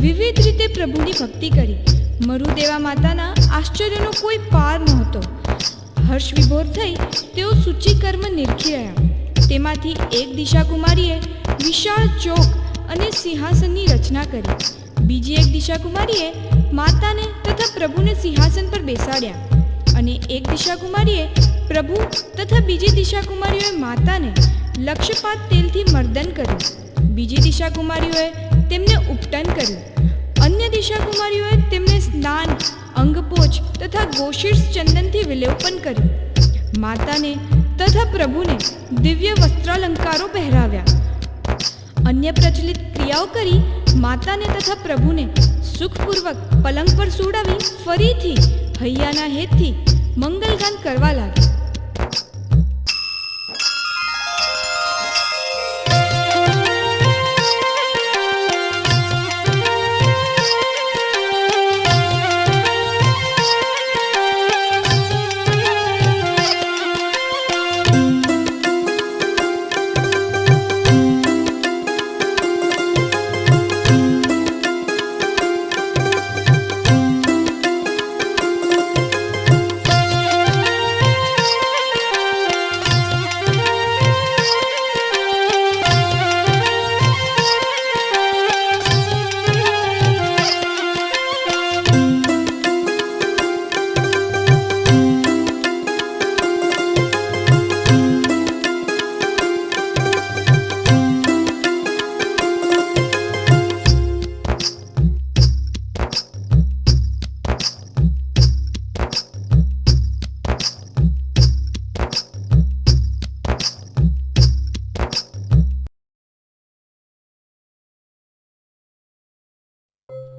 વિવિધ રીતે પ્રભુની ભક્તિ કરી. મરુદેવા માતાના આશ્ચર્યનો કોઈ પાર નહોતો. હર્ષ વિભોર થઈ તેઓ સૂચિકર્મ નિરખી રહ્યા. તેમાંથી એક દિશાકુમારીએ વિશાળ ચોક અને સિંહાસનની રચના કરી. બીજી એક દિશાકુમારીએ માતાને તથા પ્રભુને સિંહાસન પર બેસાડ્યા. અને એક દિશાકુમારીએ પ્રભુ તથા બીજી દિશાકુમારીઓએ માતાને લક્ષપાત તેલથી મર્દન કર્યું. બીજી દિશાકુમારીઓએ તેમને ઉપટન કર્યું. અન્ય દિશાકુમારીઓએ તેમને સ્નાન, અંગપોછ તથા ગોશીર્ષ ચંદનથી વિલેપન કર્યું. માતાને તથા પ્રભુને દિવ્ય વસ્ત્રાલંકારો પહેરાવ્યા. અન્ય પ્રચલિત ક્રિયાઓ કરી માતાને તથા પ્રભુને સુખપૂર્વક પલંગ પર સુડાવી ફરીથી હૈયાના હેતથી મંગલગાન કરવા લાગી.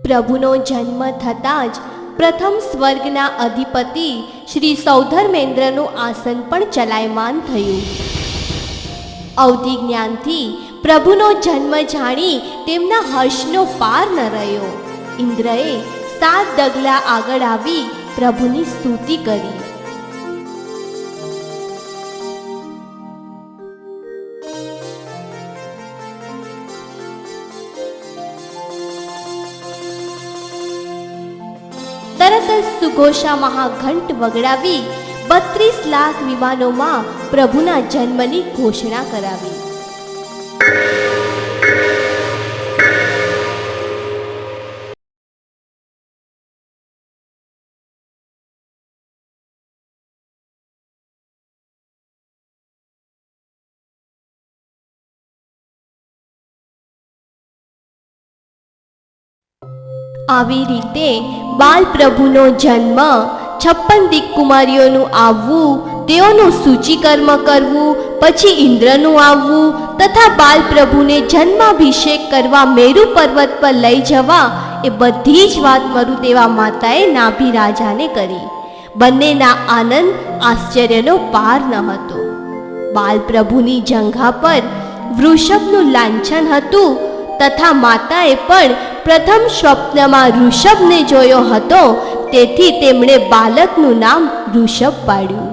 પ્રભુનો જન્મ થતાં જ પ્રથમ સ્વર્ગના અધિપતિ શ્રી સૌધર્મેન્દ્રનું આસન પણ ચલાયમાન થયું. અવધિ જ્ઞાનથી પ્રભુનો જન્મ જાણી તેમના હર્ષનો પાર ન રહ્યો. ઇન્દ્રએ 7 ડગલા આગળ આવી પ્રભુની સ્તુતિ કરી. તરત જ સુઘોષા મહાઘંટ વગડાવી 32 લાખ વિમાનોમાં પ્રભુના જન્મની ઘોષણા કરાવી. આવી રીતે બાલ પ્રભુનો જન્મ, 56 દિક્કુમારીઓનું આવવું, તેઓનું સૂચિકર્મ કરવું, પછી ઇન્દ્રનું આવવું તથા બાલ પ્રભુને જન્માભિષેક કરવા મેરુ પર્વત પર લઈ જવા, એ બધી જ વાત મરુદેવા માતાએ નાભી રાજાને કરી. બંનેના આનંદ આશ્ચર્યનો પાર ન હતો. બાલ પ્રભુની જંઘા પર વૃષભનું લાંછન હતું તથા માતાએ પણ પ્રથમ સ્વપ્નમાં ઋષભને જોયો હતો, તેથી તેમણે બાલકનું નામ ઋષભ પાડ્યું.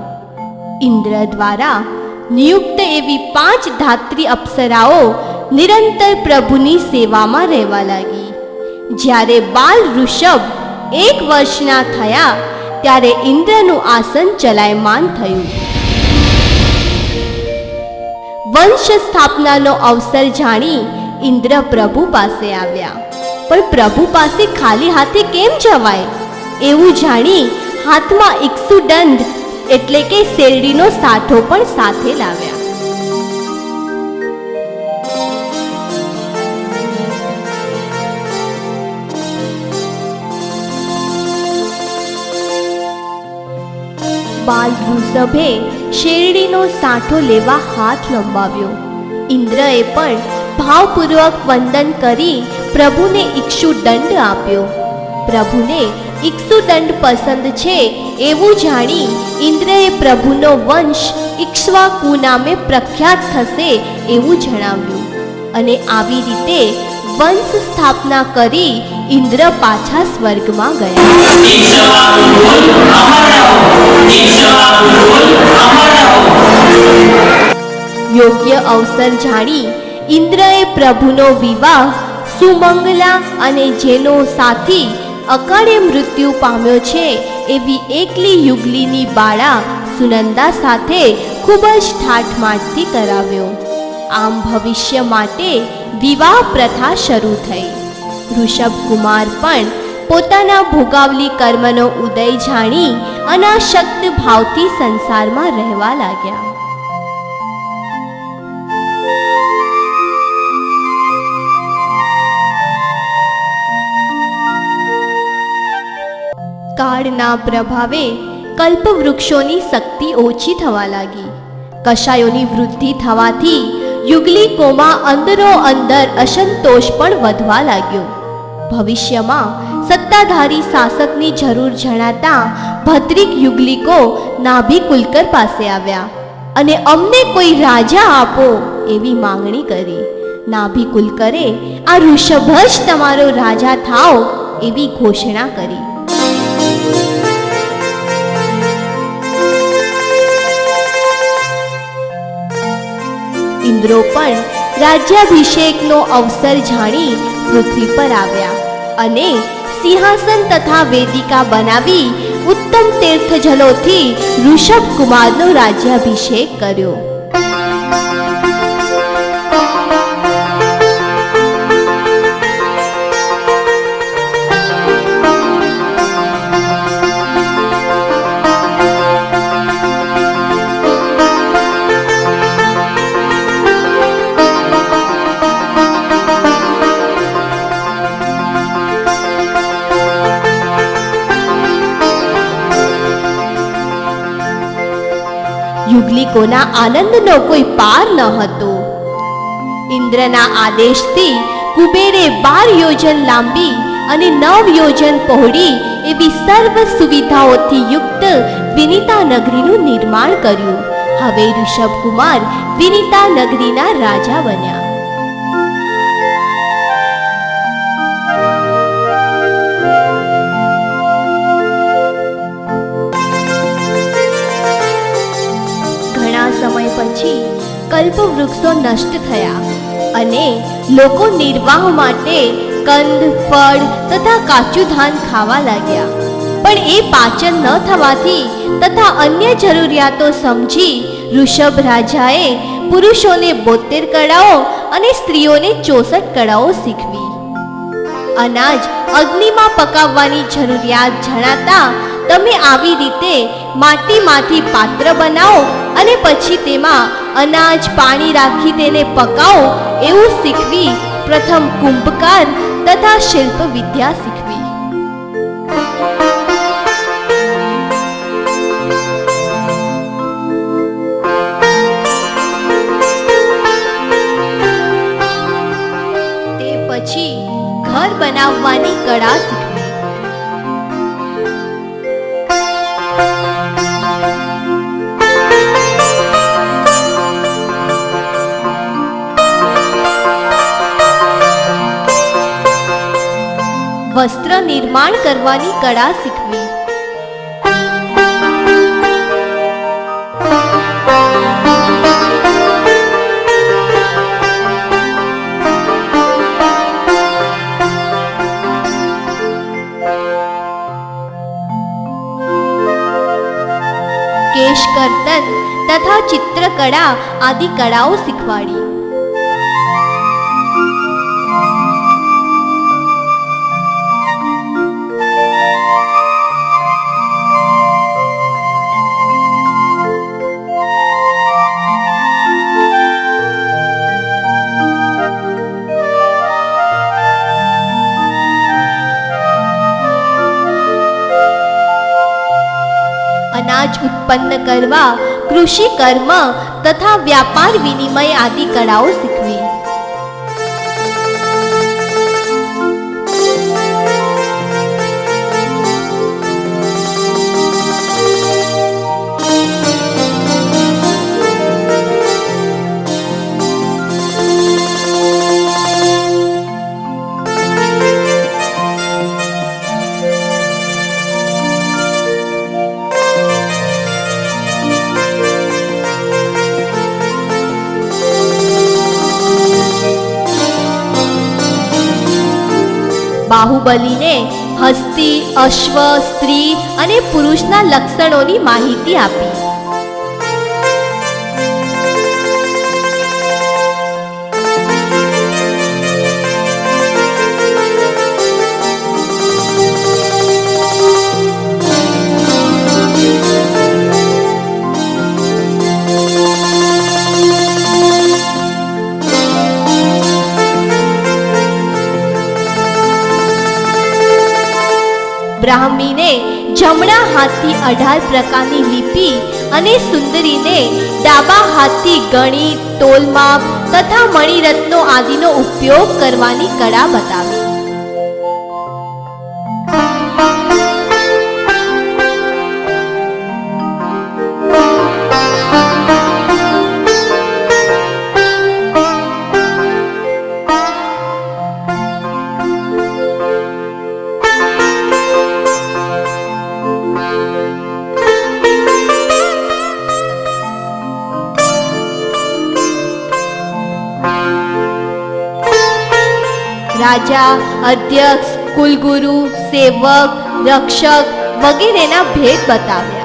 ઇન્દ્ર દ્વારા નિયુક્ત એવી 5 ધાત્રી અપ્સરાઓ નિરંતર પ્રભુની સેવામાં રહેવા લાગી. જ્યારે બાલ ઋષભ 1 વર્ષના થયા ત્યારે ઇન્દ્રનું આસન ચલાયમાન થયું. વંશ સ્થાપનાનો અવસર જાણી ઇન્દ્ર પ્રભુ પાસે આવ્યા. પણ પ્રભુ પાસે ખાલી હાથે કેમ જવાય? એવું જાણી હાથમાં ઇક્ષુદંડ એટલે કે શેરડીનો સાઠો પણ સાથે લાવ્યા. બાલ વૃષભે શેરડીનો સાઠો લેવા હાથ લંબાવ્યો. ઇન્દ્રએ પણ ભાવપૂર્વક વંદન કરી પ્રભુને ઇક્ષુદંડ આપ્યો. પ્રભુને ઇક્ષુદંડ પસંદ છે એવું જાણી ઇન્દ્રએ પ્રભુનો વંશ ઇક્ષ્વાકુ નામે પ્રખ્યાત થશે એવું જણાવ્યું અને આવી રીતે વંશ સ્થાપના કરી ઇન્દ્ર પાછા સ્વર્ગમાં ગયા. યોગ્ય અવસર જાણી ઇન્દ્રએ પ્રભુનો વિવાહ સુમંગલા અને જેનો સાથી અકાળે મૃત્યુ પામ્યો છે એવી એકલી યુગલીની બાળા સુનંદા સાથે ખૂબ જ ઠાઠમાઠથી કરાવ્યો. આમ ભવિષ્ય માટે વિવાહ પ્રથા શરૂ થઈ. ઋષભકુમાર પણ પોતાના ભોગાવલી કર્મનો ઉદય જાણી અનાશક્ત ભાવથી સંસારમાં રહેવા લાગ્યા. કાળના પ્રભાવે કલ્પવૃક્ષોની શક્તિ ઓછી થવા લાગી. કશાયોની વૃદ્ધિ થવાથી યુગલિકોમાં અંદરો અંદર અસંતોષ પણ વધવા લાગ્યો. ભવિષ્યમાં સત્તાધારી શાસકની જરૂર જણાતા ભદ્રિક યુગલિકો નાભિકુલકર પાસે આવ્યા અને અમને કોઈ રાજા આપો એવી માંગણી કરી. નાભિકુલકરે આ ઋષભ જ તમારો રાજા થાઓ એવી ઘોષણા કરી. ઇન્દ્રો પણ રાજ્યાભિષેકનો અવસર જાણી પૃથ્વી પર આવ્યા અને સિંહાસન તથા વેદિકા બનાવી ઉત્તમ તીર્થજલોથી ઋષભકુમારનો રાજ્યાભિષેક કર્યો. યુગલિકોના આનંદનો કોઈ પાર ન હતો. ઇન્દ્રના આદેશથી કુબેરે 12 યોજન લાંબી અને 9 યોજન પહોળી એવી સર્વ સુવિધાઓથી યુક્ત વિનિતા નગરીનું નિર્માણ કર્યું. હવે ઋષભકુમાર વિનિતા નગરીના રાજા બન્યા. સમય પછી કલ્પવૃક્ષો નષ્ટ થયા અને લોકો નિર્વાહ માટે કંદ, ફળ તથા કાચું ધાન ખાવા લાગ્યા. પણ એ પાચન ન થવાથી તથા અન્ય જરૂરિયાતો સમજી ઋષભ રાજાએ પુરુષોને 72 કળાઓ અને સ્ત્રીઓને 64 કળાઓ શીખવી. અનાજ અગ્નિમાં પકાવવાની જરૂરિયાત જણાતા તમે આવી રીતે માટીમાંથી પાત્ર બનાવો અને પછી તેમાં અનાજ પાણી રાખી તેને પકાવો એવું શીખવી પ્રથમ કુંભકાર તથા શિલ્પ વિદ્યા શીખવી. તે પછી ઘર બનાવવાની કળા શીખવી. વસ્ત્ર નિર્માણ કરવાની કળા શીખવી. કેશ કર્તન તથા ચિત્રકળા આદિ કળાઓ શીખવાડી. અનાજ ઉત્પન્ન કરવા, કૃષિ કર્મ તથા વ્યાપાર વિનિમય આદિ કળાઓ શીખવી. બાહુબલીને હસ્તી, અશ્વ, સ્ત્રી અને પુરુષના લક્ષણોની માહિતી આપી. બ્રાહ્મીને જમણા હાથથી 18 પ્રકારની લિપિ અને સુંદરીને ડાબા હાથથી ગણિત, તોલમાપ તથા મણિરત્નો આદિનો ઉપયોગ કરવાની કળા બતાવી. રાજા, અધ્યક્ષ, કુલગુરુ, સેવક, રક્ષક વગેરેના ભેદ બતાવ્યા.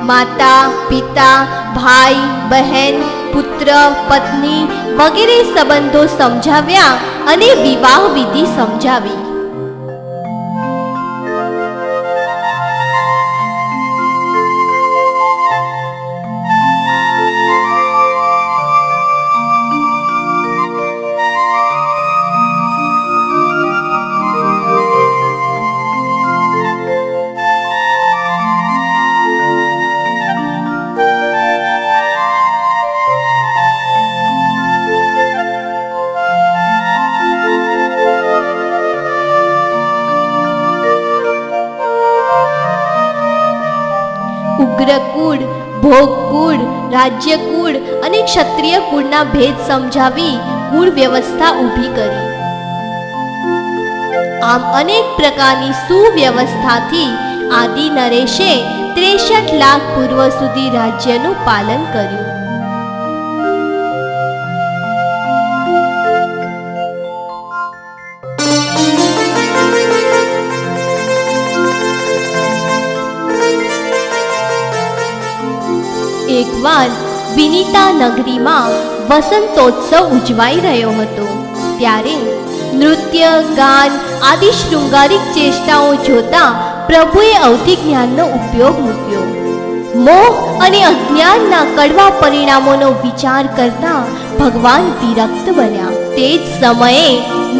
માતા, પિતા, ભાઈ, બહેન, પુત્ર, પત્ની વગેરે સંબંધો સમજાવ્યા અને વિવાહ વિધિ સમજાવી. ઉગ્રકુળ, ભોગકુળ, રાજ્યકુળ અને ક્ષત્રિય કુળના ભેદ સમજાવી કુળ વ્યવસ્થા ઊભી કરી. આમ અનેક પ્રકારની સુવ્યવસ્થાથી આદિ નરેશે 63 લાખ પૂર્વ સુધી રાજ્યનું પાલન કર્યું. એકવાર વિનીતા નગરીમાં વસંતોત્સવ ઉજવાઈ રહ્યો હતો. ત્યારે નૃત્ય, ગાન આદિ શૃંગારિક ચેષ્ટાઓ જોતા પ્રભુએ અવધિ જ્ઞાનનો ઉપયોગ મૂક્યો. મોહ અને અજ્ઞાનના કડવા પરિણામોનો વિચાર કરતા ભગવાન વિરક્ત બન્યા. તે જ સમયે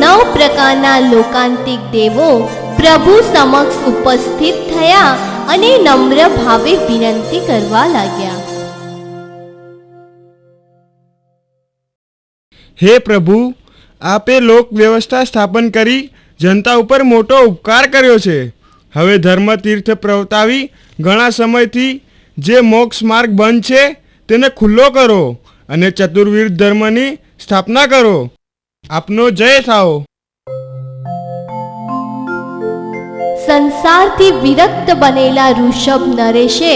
9 પ્રકારના લોકાંતિક દેવો પ્રભુ સમક્ષ ઉપસ્થિત થયા અને નમ્ર ભાવે વિનંતી કરવા લાગ્યા. હે પ્રભુ, આપે લોક વ્યવસ્થા સ્થાપન કરી જનતા ઉપર મોટો ઉપકાર કર્યો છે. હવે ધર્મ તીર્થ પ્રવર્તાવી ઘણા સમયથી જે મોક્ષ માર્ગ બંધ છે તેને ખુલ્લો કરો અને ચતુર્વિધ ધર્મની સ્થાપના કરો. આપનો જય થાઓ. સંસારથી વિરક્ત બનેલા ઋષભ નરેશે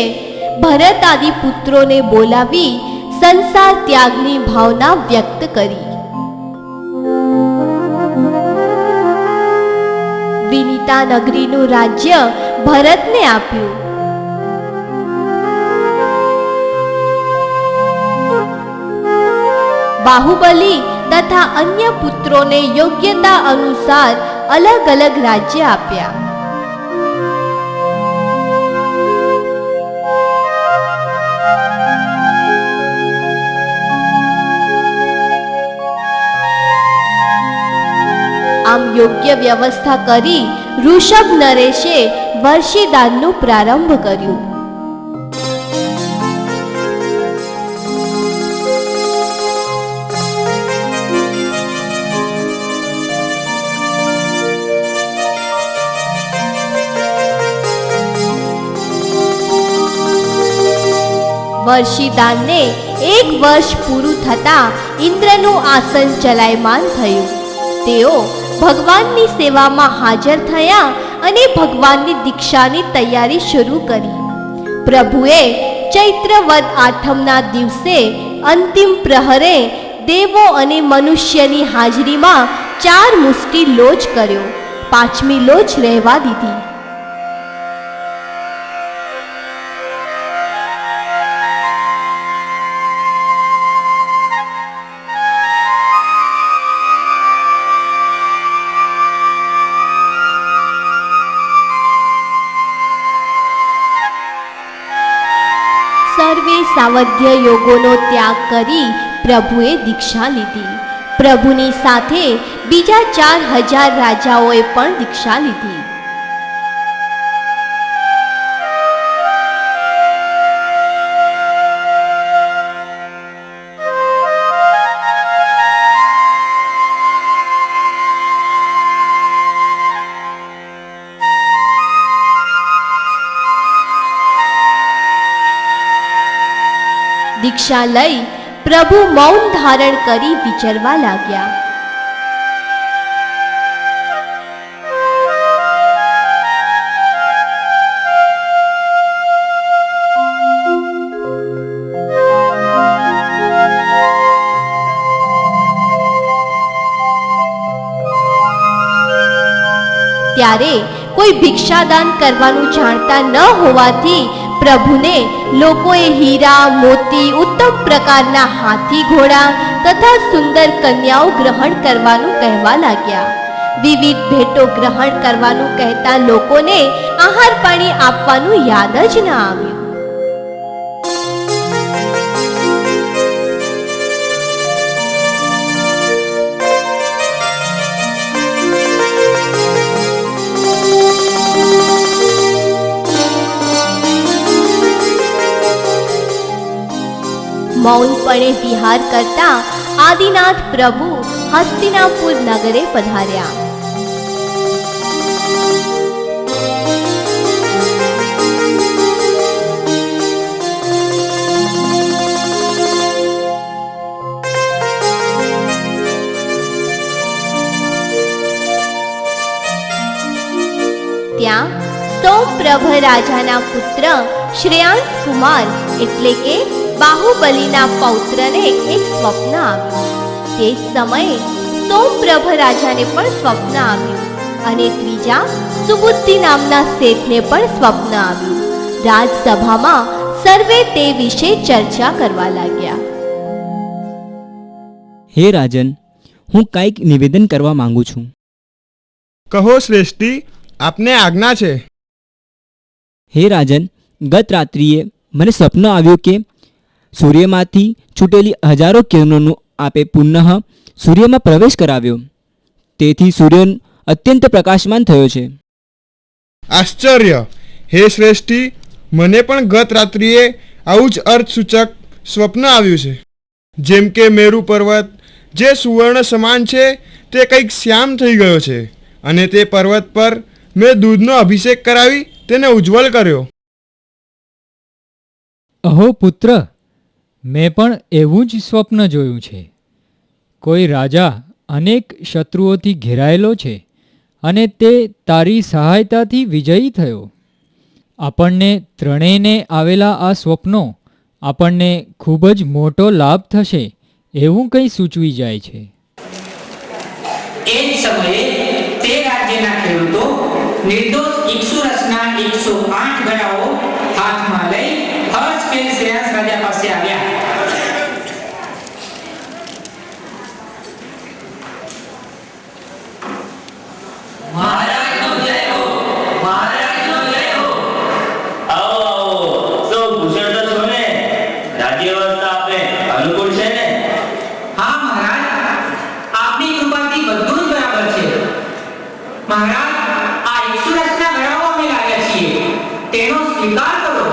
ભરત આદિ પુત્રોને બોલાવી સંસાર ત્યાગની ભાવના વ્યક્ત કરી. વિનિતા નગરીનું રાજ્ય ભરતને આપ્યું. બાહુબલી તથા અન્ય પુત્રોને યોગ્યતા અનુસાર અલગ અલગ રાજ્ય આપ્યા. આમ યોગ્ય વ્યવસ્થા કરી ઋષભ નરેશે વર્ષીદાનનું પ્રારંભ કર્યું. વર્ષીદાનને 1 વર્ષ પૂરું થતા ઇન્દ્રનું આસન ચલાયમાન થયું. તેઓ ભગવાનની સેવામાં હાજર થયા અને ભગવાનની દીક્ષાની તૈયારી શરૂ કરી. પ્રભુએ ચૈત્ર વદ આઠમના દિવસે અંતિમ પ્રહરે દેવો અને મનુષ્યની હાજરીમાં 4 મુષ્ટિ લોચ કર્યો. 5મી લોચ રહેવા દીધી. સર્વે સાવધ્ય યોગોનો ત્યાગ કરી પ્રભુએ દીક્ષા લીધી. પ્રભુની સાથે બીજા 4000 રાજાઓએ પણ દીક્ષા લીધી. દીક્ષા લઈ પ્રભુ મૌન ધારણ કરી વિચરવા લાગ્યા. ત્યારે કોઈ ભિક્ષાદાન કરવાનું જાણતા ન હોવાથી પ્રભુને લોકોએ હીરા, મોતી, ઉત્તમ પ્રકારના હાથી ઘોડા તથા સુંદર કન્યાઓ ગ્રહણ કરવાનું કહેવા લાગ્યા. વિવિધ ભેટો ગ્રહણ કરવાનું કહેતા લોકોને આહાર પાણી આપવાનું યાદ જ ન આવ્યું. મૌનપણે વિહાર કરતા આદિનાથ પ્રભુ હસ્તિનાપુર નગરે પધાર્યા. ત્યાં સોમપ્રભ રાજાના પુત્ર શ્રેયાંશ કુમાર એટલે કે બાહુબલીના પૌત્રને એક સ્વપ્ન આવ્યું. તે જ સમયે સોમપ્રભ રાજાને પણ સ્વપ્ન આવ્યું અને ત્રીજા સુબુદ્ધિ નામના શેઠને પણ સ્વપ્ન આવ્યું. રાજસભામાં સર્વે તે વિશે ચર્ચા કરવા લાગ્યા. હે રાજન, હું કંઈક નિવેદન કરવા માંગુ છું. કહો શ્રેષ્ઠી, આપને આજ્ઞા છે. હે રાજન, ગત રાત્રિએ મને સ્વપ્ન આવ્યું કે સૂર્યમાંથી છૂટેલી હજારો કિરણોનું આપે પુનઃ સૂર્યમાં પ્રવેશ કરાવ્યો. તેથી સૂર્ય અત્યંત પ્રકાશમાન થયો છે. આશ્ચર્ય! હે શ્રેષ્ઠી, મને પણ ગત રાત્રિએ આવું જ અર્થસૂચક સ્વપ્ન આવ્યું છે. જેમ કે મેરુ પર્વત જે સુવર્ણ સમાન છે તે કંઈક શ્યામ થઈ ગયો છે અને તે પર્વત પર મેં દૂધનો અભિષેક કરાવી તેને ઉજ્જવલ કર્યો. અહો પુત્ર, મેં પણ એવું જ સ્વપ્ન જોયું છે. કોઈ રાજા અનેક શત્રુઓથી ઘેરાયેલો છે અને તે તારી સહાયતાથી વિજયી થયો. આપણને ત્રણેયને આવેલા આ સ્વપ્નો આપણને ખૂબ જ મોટો લાભ થશે એવું કંઈ સૂચવી જાય છે. એ જ સમયે તે રાજ્યના ખેડૂતો નિર્દોષ ઇક્ષુરસના 108 ગળાઓ હાથમાં લઈ હર્ષમેલ શ્રેયાસ રાજા પાસે આવ્યા. મહારાજનો જય હો, મહારાજનો જય હો. આવો આવો, સૌ કુશળ તો છો ને? રાજ્ય વ્યવસ્થા આપને અનુકૂળ છે ને? હા મહારાજ, આપની કૃપાથી બધું જ બરાબર છે. મહારાજ, આ ઇક્ષુરસના ગળાઓ અમે લાવ્યા છીએ, તેનો સ્વીકાર કરો.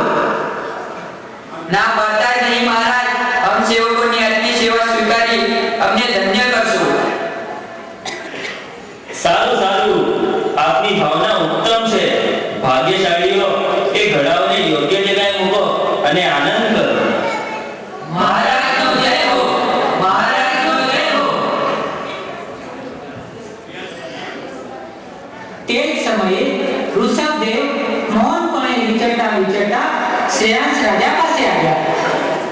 ના પાતા નહીં મહારાજ, હમ સેવકોની આજની સેવા સ્વીકારી અમને ધન્ય કરશો. સારું સારું, આપની ભાવના ઉત્તમ છે. ભાગ્યશાળીઓ એ ઘડાઓને યોગ્ય જગ્યાએ મૂકો અને આનંદ કરો. મહારાજનો જય હો, મહારાજનો જય હો. તે જ સમયે ઋષભદેવ મૌનપણે વિચરતા વિચરતા શ્રેયાંસ રાજા પાસે આવ્યા.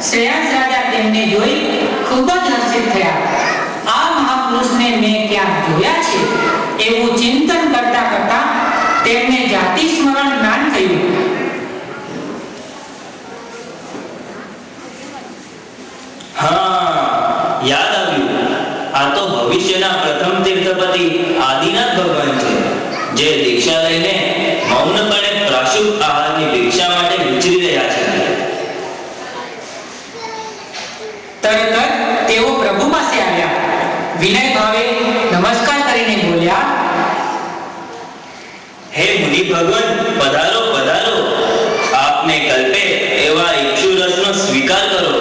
શ્રેયાંસ રાજા તેમને જોઈ ખૂબ જ હર્ષિત થયા. આ મહાપુરુષને મેં ક્યાં જોયા છે એવું ચિંતન કરતા કરતા તેમને જાતિ સ્મરણ જ્ઞાન થયું. હા, યાદ આવ્યું. આ તો ભવિષ્યના પ્રથમ તીર્થપતિ આદિનાથ ભગવાન છે, જે દીક્ષા લઈને મૌનપણે પ્રાશુભ આહારની ભિક્ષા માટે વિચરી રહ્યા છે. તરત જ તેઓ પ્રભુ પાસે આવ્યા. વિનય ભાવે નમસ્કાર કરીને બોલ્યા, હે મુનિ ભગવાન, પધારો પધારો. આપને કલ્પે એવા ઇક્ષુરસનો સ્વીકાર કરો.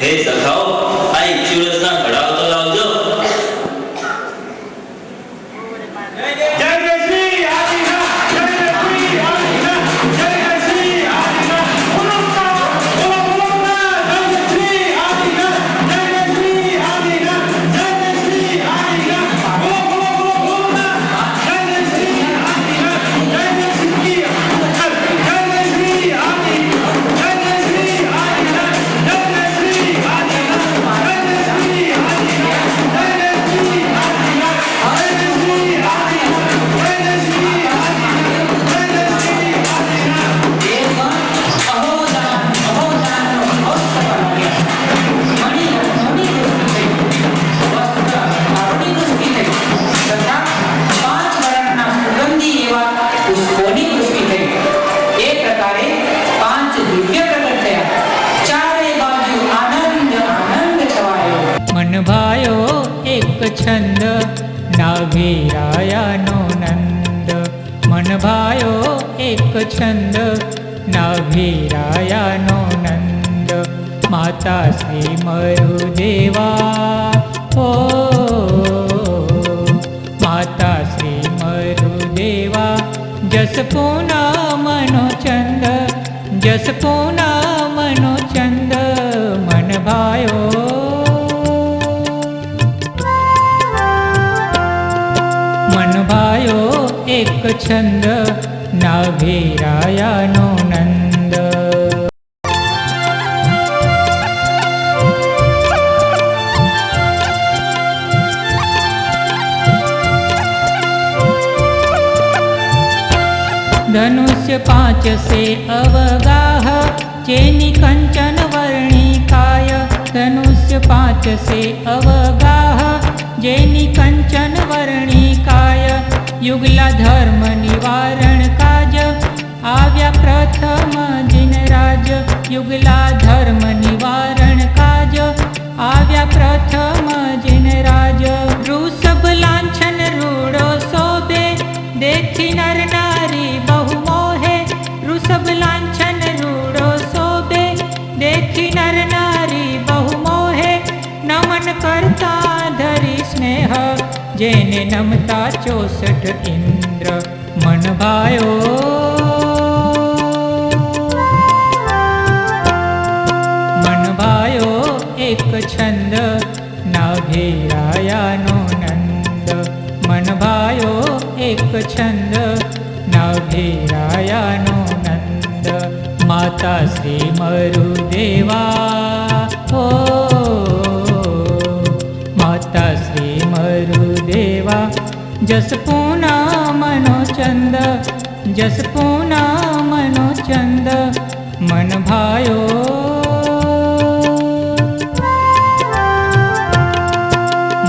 હે સખાઓ, આ ઇક્ષુરસના ઘડાઓ તો લાવજો. છંદ નાભિરાયાનો નંદ. મન ભાયો એક છંદ નાભિરાયાનો નંદ. માતા શ્રી મરુદેવા હો, માતા શ્રી મરુદેવા. જસ પૂનમનો ચંદ, જસ પૂનમનો ચંદ. મન ભાયો એક છંદ નાભિરાયાનો નંદ. ધનુષ્ય 5 સે અવગાહ, જેની કંચન વર્ણિકાય. ધનુષ્ય 5 સે અવગાહ, જેની કંચન વર્ણિકાય. યુગલા ધર્મ નિવારણ કાજ, આવ્યા પ્રથમ જીનરાજ. યુગલા ધર્મ નિવારણ કાજ, આવ્યા પ્રથમ જીનરાજ. વૃષભ લાંછન રૂડો શોભે, દેખી નર નારી બહુ મોહે. વૃષભ લાંછન રૂડો શોભે, દેખી નર નારી બહુ મોહે. નમન કરતા ધરી સ્નેહ, જેને નમતા 64 ઇન્દ્ર. મન ભાયો મન ભાયો એક છંદ નાભિરાયાનો નંદ. મન ભાયો એક છંદ નાભિરાયાનો નંદ. માતા શ્રી મરુદેવા હો, માતા શ્રી મરુદેવા. જસ પૂનમનો चंद जस पूनमनो चंद मन भायो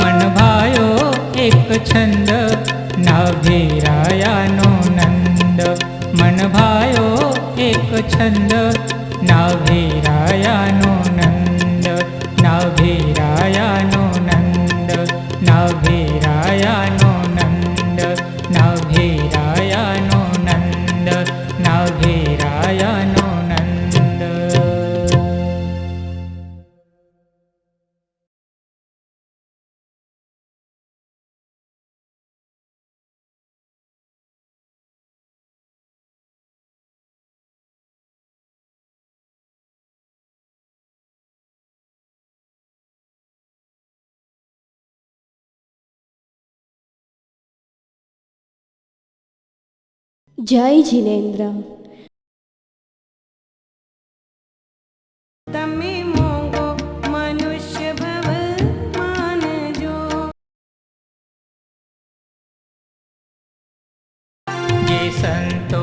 मन भायो एक छंद नाभीरायानो नंद मन भायो एक छंद नाभीरायानो नंद नाभीरायानो नंद नाभीरायानो नंद नाभीरायानो नंद नाभीरायानो नंद। જય જિનેન્દ્ર। તમે મોંઘો મનુષ્ય ભવ માનજો। જે સંતો